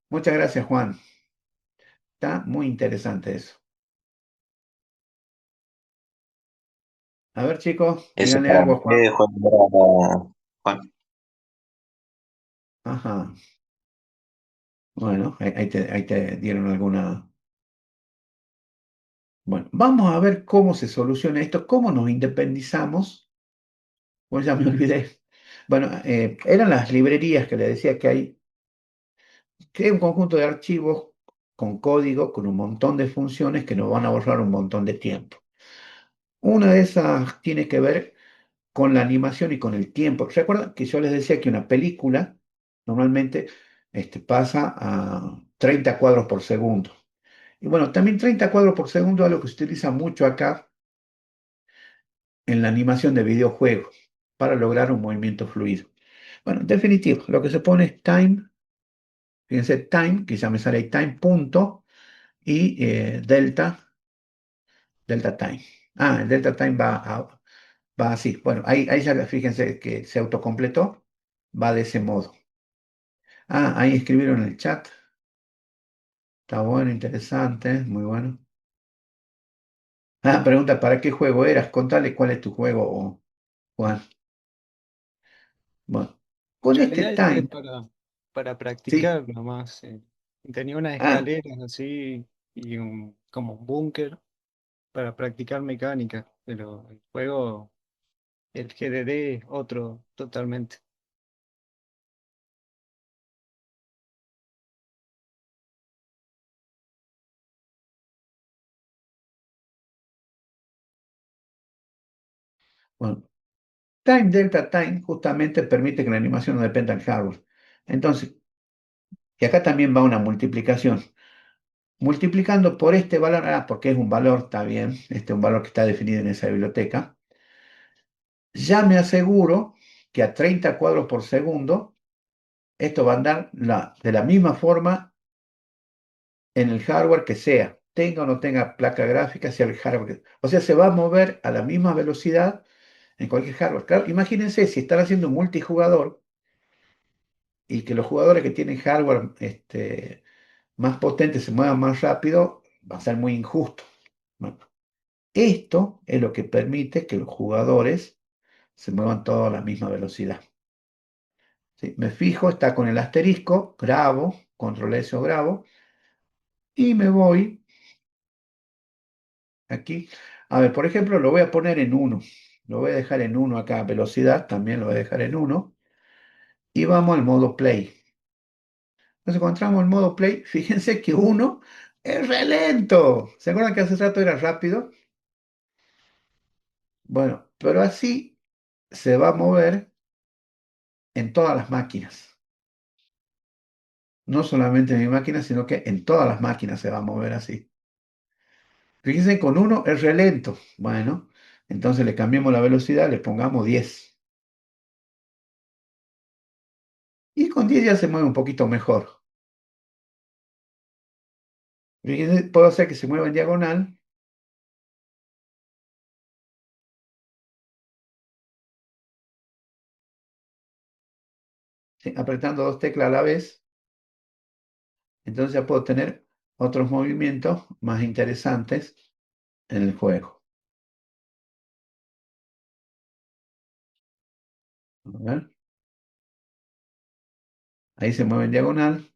Muchas gracias, Juan. Está muy interesante eso. A ver, chicos, ¿Eso díganle para algo a Juan. qué juego, Juan? Ajá. Bueno, ahí te dieron alguna. Bueno, vamos a ver cómo se soluciona esto, cómo nos independizamos. Pues ya me olvidé. Bueno, eran las librerías que le decía que hay un conjunto de archivos con código, con un montón de funciones que nos van a ahorrar un montón de tiempo. Una de esas tiene que ver con la animación y con el tiempo. ¿Recuerdan que yo les decía que una película normalmente pasa a 30 cuadros por segundo? Y bueno, también 30 cuadros por segundo es algo que se utiliza mucho acá en la animación de videojuegos para lograr un movimiento fluido. Bueno, en definitiva, lo que se pone es time, fíjense, time, que ya me sale ahí time punto, y delta time. Ah, el delta time va así. Bueno, ahí ya fíjense que se autocompletó, va de ese modo. Ah, ahí escribieron en el chat. Está bueno, interesante, muy bueno. Ah, pregunta, ¿para qué juego eras? Contale cuál es tu juego, Juan. Bueno, En con este realidad este es time, para sí. practicar nomás. Tenía unas Ah, escaleras así y como un búnker para practicar mecánica, pero el juego, el GDD es otro totalmente. bueno, time delta time justamente permite que la animación no dependa del hardware. Entonces, y acá también va una multiplicación. Multiplicando por este valor, porque es un valor, está bien, este es un valor que está definido en esa biblioteca, ya me aseguro que a 30 cuadros por segundo, esto va a andar de la misma forma en el hardware que sea, tenga o no tenga placa gráfica, sea el hardware. O sea, se va a mover a la misma velocidad en cualquier hardware. Claro, imagínense si están haciendo un multijugador y que los jugadores que tienen hardware más potente se muevan más rápido, va a ser muy injusto. Bueno, esto es lo que permite que los jugadores se muevan todos a la misma velocidad. ¿Sí? Me fijo, está con el asterisco, grabo, control S o grabo, y me voy aquí. A ver, por ejemplo, lo voy a poner en 1. Lo voy a dejar en 1 acá, velocidad, también lo voy a dejar en 1. Y vamos al modo play. Entonces, cuando entramos al modo play, fíjense que 1 es re lento. ¿Se acuerdan que hace rato era rápido? Bueno, pero así se va a mover en todas las máquinas. No solamente en mi máquina, sino que en todas las máquinas se va a mover así. Fíjense, con 1 es re lento. Bueno, entonces le cambiamos la velocidad, le pongamos 10. Y con 10 ya se mueve un poquito mejor. Fíjense, puedo hacer que se mueva en diagonal, ¿sí? Apretando dos teclas a la vez. Entonces ya puedo tener otros movimientos más interesantes en el juego. A ver, ahí se mueve en diagonal.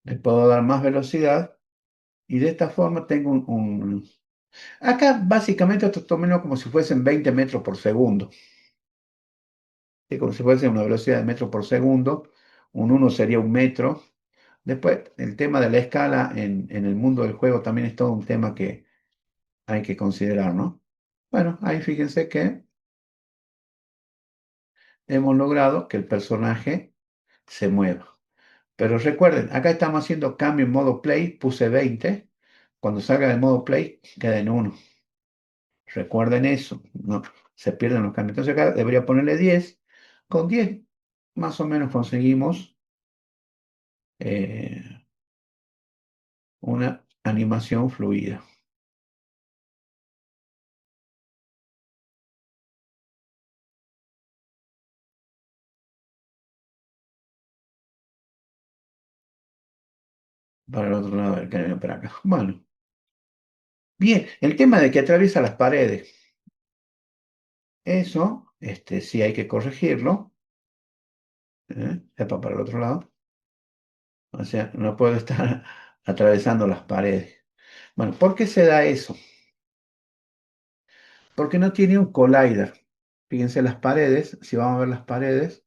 Le puedo dar más velocidad. Y de esta forma tengo Acá básicamente esto tómenlo como si fuesen 20 metros por segundo. ¿Sí? Como si fuese una velocidad de metros por segundo. Un 1 sería un metro. Después, el tema de la escala en el mundo del juego también es todo un tema que hay que considerar, ¿no? Bueno, ahí fíjense que hemos logrado que el personaje se mueva. Pero recuerden, acá estamos haciendo cambio en modo play, puse 20. Cuando salga del modo play, queda en 1. Recuerden eso, no se pierden los cambios. Entonces acá debería ponerle 10. Con 10 más o menos conseguimos eh, una animación fluida. Para el otro lado del canal, para acá. Bueno, bien, el tema de que atraviesa las paredes. Eso, sí hay que corregirlo. Epa, para el otro lado. O sea, no puedo estar atravesando las paredes. Bueno, ¿por qué se da eso? Porque no tiene un collider. Fíjense las paredes, si vamos a ver las paredes.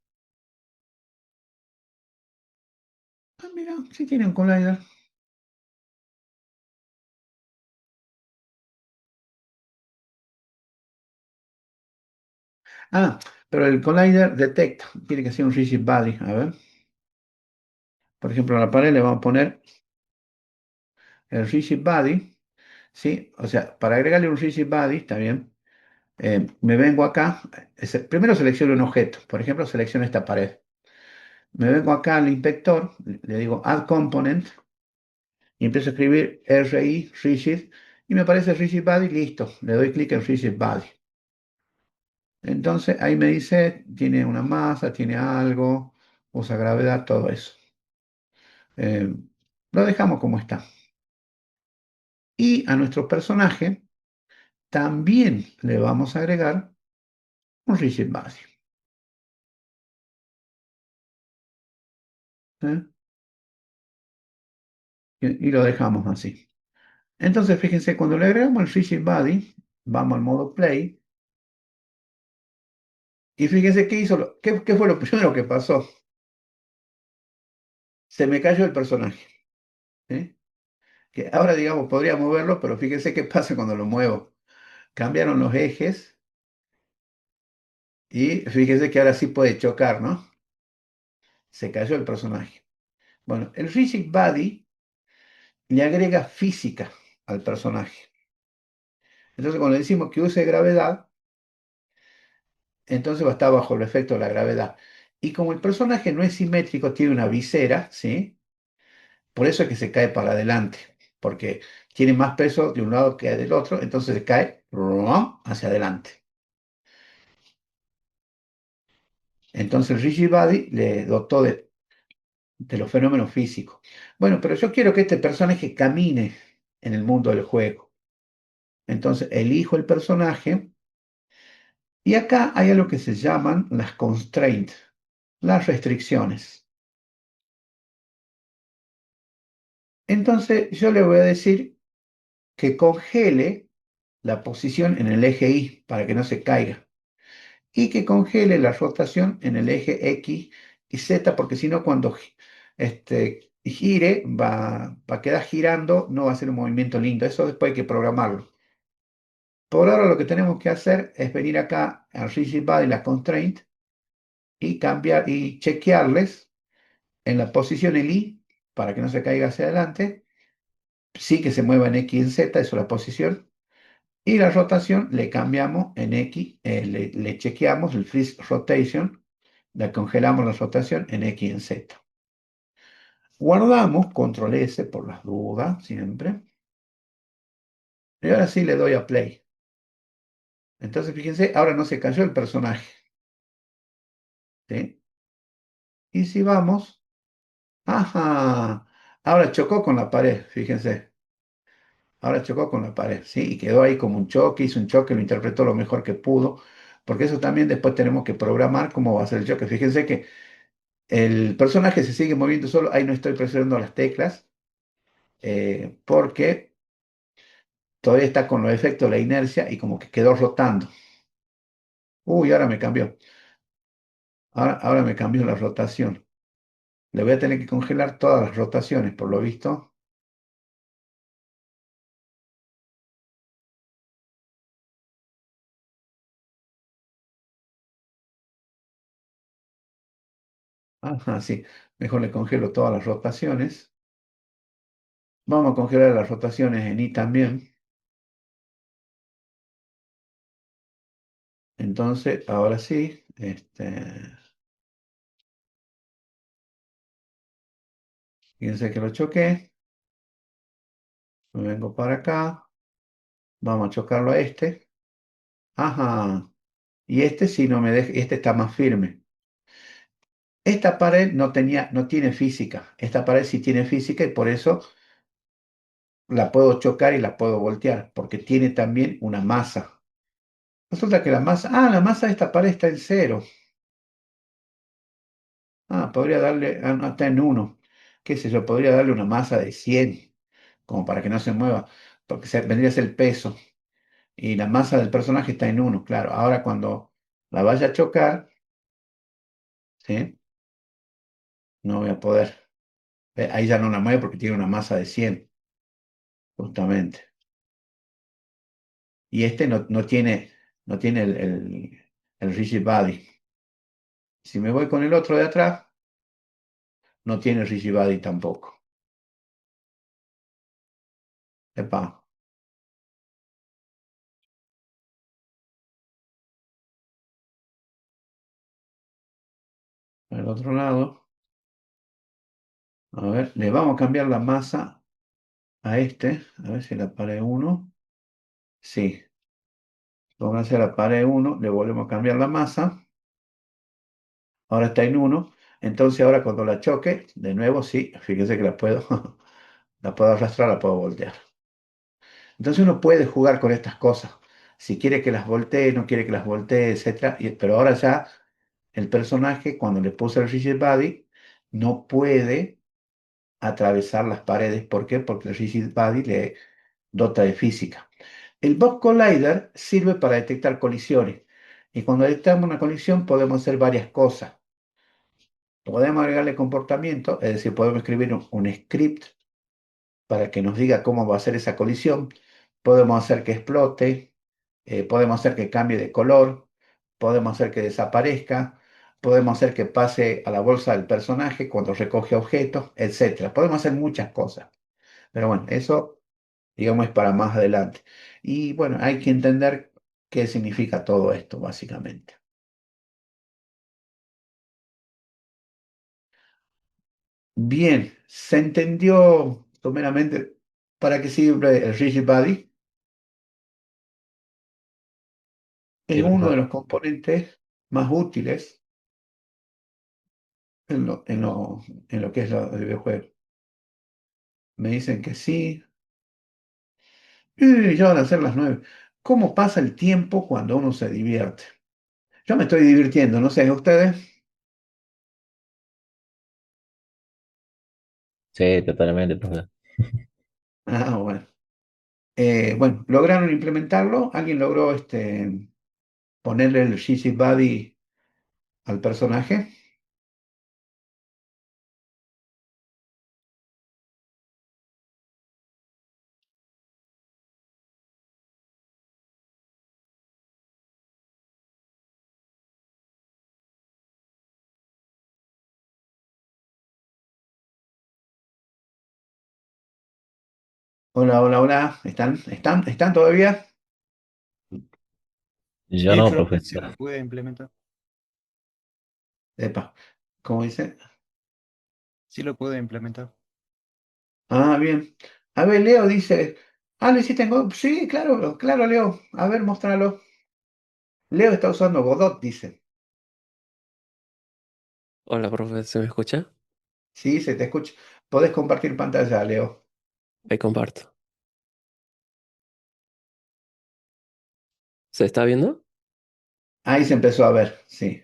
Ah, mira, sí tiene un collider. Ah, pero el collider detecta. Tiene que ser un rigid body. A ver. Por ejemplo, a la pared le vamos a poner el rigid body. ¿Sí? O sea, para agregarle un rigid body, está bien. Me vengo acá. Primero selecciono un objeto. Por ejemplo, selecciono esta pared. Me vengo acá al inspector, le digo Add Component y empiezo a escribir RI, Rigid, y me aparece Rigid Body, listo, le doy clic en Rigid Body. Entonces ahí me dice, tiene una masa, tiene algo, usa gravedad, todo eso. Eh, lo dejamos como está. Y a nuestro personaje también le vamos a agregar un Rigid Body. ¿Eh? Y lo dejamos así. Entonces, fíjense, cuando le agregamos el Rigid Body, vamos al modo Play. Y fíjense qué hizo, qué fue lo primero que pasó. Se me cayó el personaje. ¿Sí? Que ahora, digamos, podría moverlo, pero fíjense qué pasa cuando lo muevo. Cambiaron los ejes y fíjense que ahora sí puede chocar, ¿no? Se cayó el personaje. Bueno, el Rigid Body le agrega física al personaje. Entonces, cuando le decimos que use gravedad, entonces va a estar bajo el efecto de la gravedad. Y como el personaje no es simétrico, tiene una visera, ¿sí? Por eso es que se cae para adelante, porque tiene más peso de un lado que del otro, entonces se cae ¡rum! Hacia adelante. Entonces el Rigid Body le dotó de los fenómenos físicos. Bueno, pero yo quiero que este personaje camine en el mundo del juego. Entonces elijo el personaje y acá hay algo que se llaman las constraints, las restricciones. Entonces yo le voy a decir que congele la posición en el eje Y para que no se caiga. Y que congele la rotación en el eje X y Z, porque si no, cuando gire, va a quedar girando, no va a ser un movimiento lindo. Eso después hay que programarlo. Por ahora lo que tenemos que hacer es venir acá al Rigid Body, la constraint, y cambiar y chequearles en la posición el Y para que no se caiga hacia adelante. Sí que se mueva en X y en Z, eso es la posición. Y la rotación le cambiamos en X, le chequeamos el freeze rotation, le congelamos la rotación en X y en Z. Guardamos, control S por las dudas, siempre. Y ahora sí le doy a play. Entonces, fíjense, ahora no se cayó el personaje. ¿Sí? Y si vamos, ajá, ahora chocó con la pared, fíjense. Ahora chocó con la pared, ¿sí? Y quedó ahí como un choque, hizo un choque, lo interpretó lo mejor que pudo, porque eso también después tenemos que programar cómo va a ser el choque. Fíjense que el personaje se sigue moviendo solo, ahí no estoy presionando las teclas, porque todavía está con los efectos de la inercia y como que quedó rotando. Uy, ahora me cambió. Ahora me cambió la rotación. Le voy a tener que congelar todas las rotaciones, por lo visto. Ajá, sí. Mejor le congelo todas las rotaciones. Vamos a congelar las rotaciones en I también. Entonces, ahora sí, fíjense que lo choqué. Me vengo para acá. Vamos a chocarlo a este. Ajá. Y este sí no me deja, este está más firme. Esta pared no tiene física. Esta pared sí tiene física y por eso la puedo chocar y la puedo voltear, porque tiene también una masa. Resulta que la masa de esta pared está en cero. Podría darle, no, está en uno. Qué sé yo, podría darle una masa de 100 como para que no se mueva, porque vendría a ser el peso. Y la masa del personaje está en uno, claro. Ahora cuando la vaya a chocar, ¿sí? No voy a poder. Ahí ya no la mueve porque tiene una masa de 100 justamente. Y este no tiene el rigid body. Si me voy con el otro de atrás, no tiene rigid body tampoco. Epa, el otro lado. A ver, le vamos a cambiar la masa a este. A ver si la pared uno. Sí. Pónganse a la pared uno, le volvemos a cambiar la masa. Ahora está en uno. Entonces ahora cuando la choque, de nuevo, sí, fíjense que la puedo, la puedo arrastrar, la puedo voltear. Entonces uno puede jugar con estas cosas. Si quiere que las voltee, no quiere que las voltee, etcétera. Pero ahora ya el personaje, cuando le puse el rigid body, no puede atravesar las paredes. ¿Por qué? Porque el rigid body le dota de física. El Bob Collider sirve para detectar colisiones. Y cuando detectamos una colisión podemos hacer varias cosas. Podemos agregarle comportamiento, es decir, podemos escribir un script para que nos diga cómo va a ser esa colisión. Podemos hacer que explote, podemos hacer que cambie de color, podemos hacer que desaparezca, podemos hacer que pase a la bolsa del personaje cuando recoge objetos, etcétera. Podemos hacer muchas cosas. Pero bueno, eso, digamos, es para más adelante. Y bueno, hay que entender qué significa todo esto, básicamente. Bien, se entendió someramente para qué sirve el rigid body. Es Sí, uno de profe. los componentes más útiles en lo que es el videojuego. Me dicen que sí. Y ya van a ser las 9. ¿Cómo pasa el tiempo cuando uno se divierte? Yo me estoy divirtiendo, no sé, ¿ustedes? Sí, totalmente, profe. Bueno. Bueno, ¿lograron implementarlo? ¿Alguien logró ponerle el Gigi Buddy al personaje? Hola, hola, hola. ¿Están todavía? Yo no, Pietro. profe. Sí lo pude implementar. Epa, ¿cómo dice? Sí lo pude implementar. Bien. A ver, Leo dice. ¿Lo hiciste en Godot? Sí, claro, claro, Leo. A ver, mostralo. Leo está usando Godot, dice. Hola, profe, ¿se me escucha? Sí, se te escucha. Podés compartir pantalla, Leo. Ahí comparto. ¿Se está viendo? Ahí se empezó a ver, sí.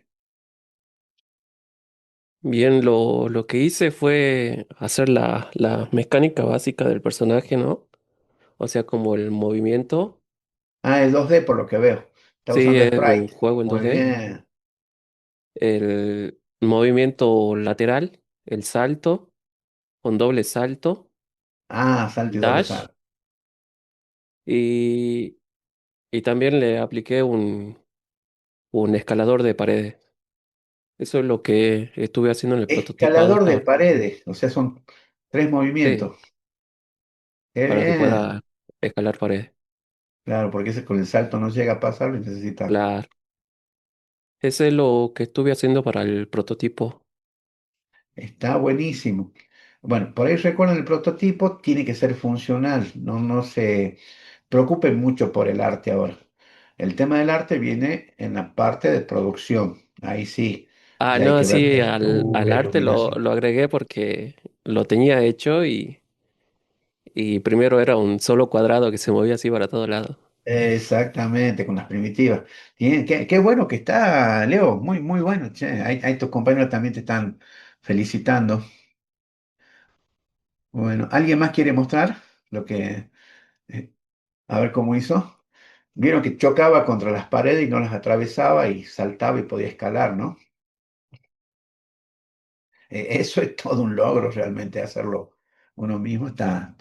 Bien, lo que hice fue hacer la mecánica básica del personaje, ¿no? O sea, como el movimiento. Es 2D por lo que veo. Está Sí, usando es un Sprite. juego en Muy 2D. bien. El movimiento lateral, el salto, con doble salto, Salto y doble dash, salto. y, y también le apliqué un escalador de paredes. Eso es lo que estuve haciendo en el prototipo Escalador de ahora. paredes, o sea, son 3 movimientos. Sí, Qué para que bien. pueda escalar paredes. Claro, porque ese con el salto no llega a pasarlo y necesita. Claro. Ese es lo que estuve haciendo para el prototipo. Está buenísimo. Bueno, por ahí recuerden el prototipo, tiene que ser funcional, no se preocupen mucho por el arte ahora. El tema del arte viene en la parte de producción. Ahí sí, Ah, ya hay no, que ver sí, al textura, arte iluminación. lo agregué porque lo tenía hecho y primero era un solo cuadrado que se movía así para todos lados. Exactamente, con las primitivas. Qué bueno que está, Leo, muy bueno. Che. Ahí tus compañeros también te están felicitando. Bueno, ¿alguien más quiere mostrar lo que, eh, a ver cómo hizo? Vieron que chocaba contra las paredes y no las atravesaba y saltaba y podía escalar, ¿no? Eso es todo un logro realmente hacerlo uno mismo. Está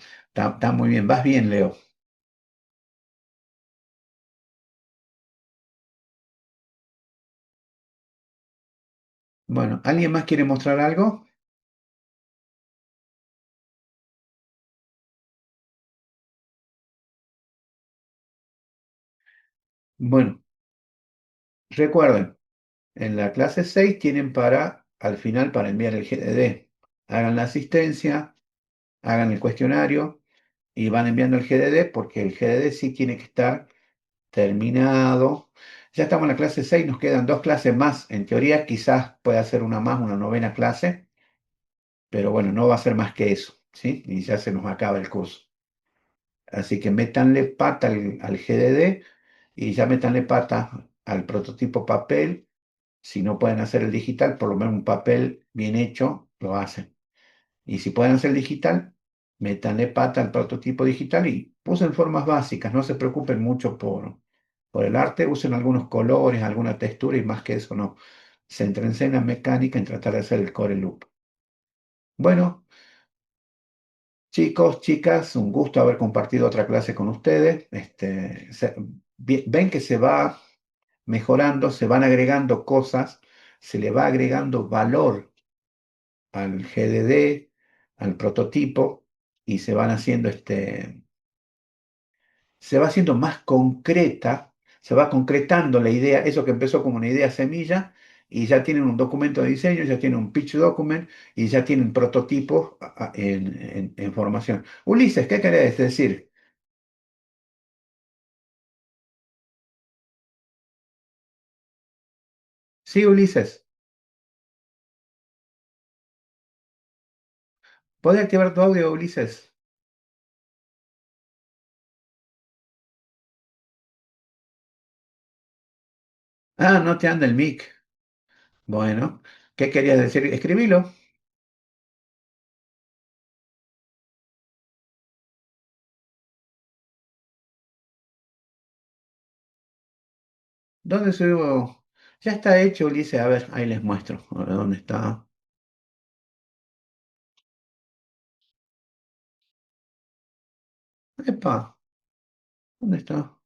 muy bien. Vas bien, Leo. Bueno, ¿alguien más quiere mostrar algo? Bueno, recuerden, en la clase 6 tienen al final, para enviar el GDD. Hagan la asistencia, hagan el cuestionario y van enviando el GDD porque el GDD sí tiene que estar terminado. Ya estamos en la clase 6, nos quedan 2 clases más. En teoría, quizás pueda ser una más, una novena clase, pero bueno, no va a ser más que eso, ¿sí? Y ya se nos acaba el curso. Así que métanle pata al GDD y ya métanle pata al prototipo papel. Si no pueden hacer el digital, por lo menos un papel bien hecho lo hacen. Y si pueden hacer digital, métanle pata al prototipo digital y usen formas básicas. No se preocupen mucho por el arte, usen algunos colores, alguna textura y más que eso no. Céntrense en la mecánica, en tratar de hacer el core loop. Bueno, chicos, chicas, un gusto haber compartido otra clase con ustedes. Ven que se va mejorando, se van agregando cosas, se le va agregando valor al GDD, al prototipo, y se va haciendo más concreta, se va concretando la idea, eso que empezó como una idea semilla, y ya tienen un documento de diseño, ya tienen un pitch document, y ya tienen prototipos en formación. Ulises, ¿qué querés decir? Sí, Ulises, ¿podés activar tu audio, Ulises? Ah, no te anda el mic. Bueno, ¿qué querías decir? Escribilo. ¿Dónde subo? Ya está hecho, Ulises. A ver, ahí les muestro. A ver, ¿dónde está? Epa, ¿dónde está?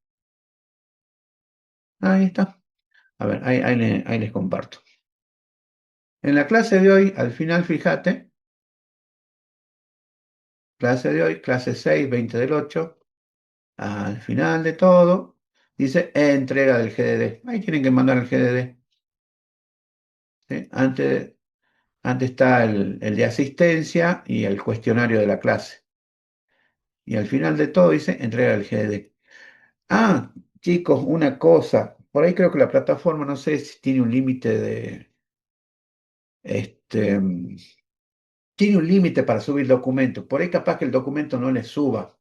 Ahí está. A ver, ahí les comparto. En la clase de hoy, al final, fíjate, clase de hoy, clase 6 20 del 8 al final de todo, dice entrega del GDD. Ahí tienen que mandar el GDD. ¿Sí? Antes está el de asistencia y el cuestionario de la clase. Y al final de todo dice entrega del GDD. Ah, chicos, una cosa. Por ahí creo que la plataforma, no sé si tiene un límite este, tiene un límite para subir documentos. Por ahí capaz que el documento no les suba.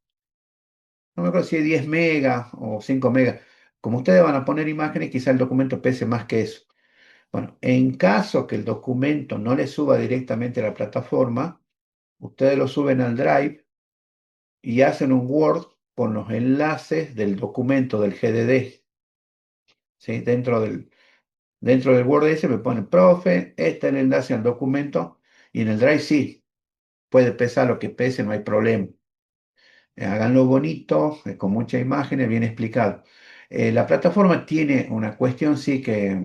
No me acuerdo si es 10 megas o 5 megas. Como ustedes van a poner imágenes, quizá el documento pese más que eso. Bueno, en caso que el documento no les suba directamente a la plataforma, ustedes lo suben al Drive y hacen un Word con los enlaces del documento del GDD. ¿Sí? Dentro del Word ese me ponen, profe, este es el enlace al documento y en el Drive sí, puede pesar lo que pese, no hay problema. Háganlo bonito, con muchas imágenes, bien explicado. La plataforma tiene una cuestión, sí, que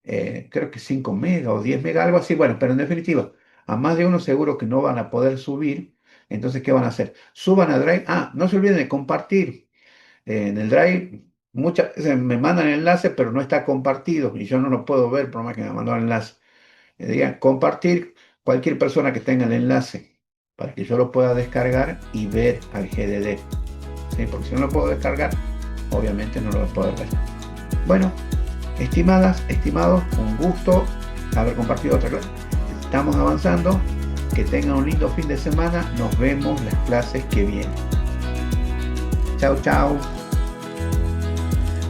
creo que 5 megas o 10 megas, algo así. Bueno, pero en definitiva, a más de uno seguro que no van a poder subir. Entonces, ¿qué van a hacer? Suban a Drive. Ah, no se olviden de compartir. En el Drive muchas veces me mandan el enlace, pero no está compartido y yo no lo puedo ver por más que me mandó el enlace. Digan, compartir cualquier persona que tenga el enlace para que yo lo pueda descargar y ver al GDD. ¿Sí? Porque si no lo puedo descargar, obviamente no lo voy a poder ver. Bueno, estimadas, estimados, un gusto haber compartido otra clase. Estamos avanzando. Que tengan un lindo fin de semana. Nos vemos las clases que vienen. Chao, chao.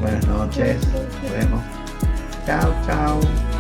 Buenas noches. Nos vemos. Chao, chao.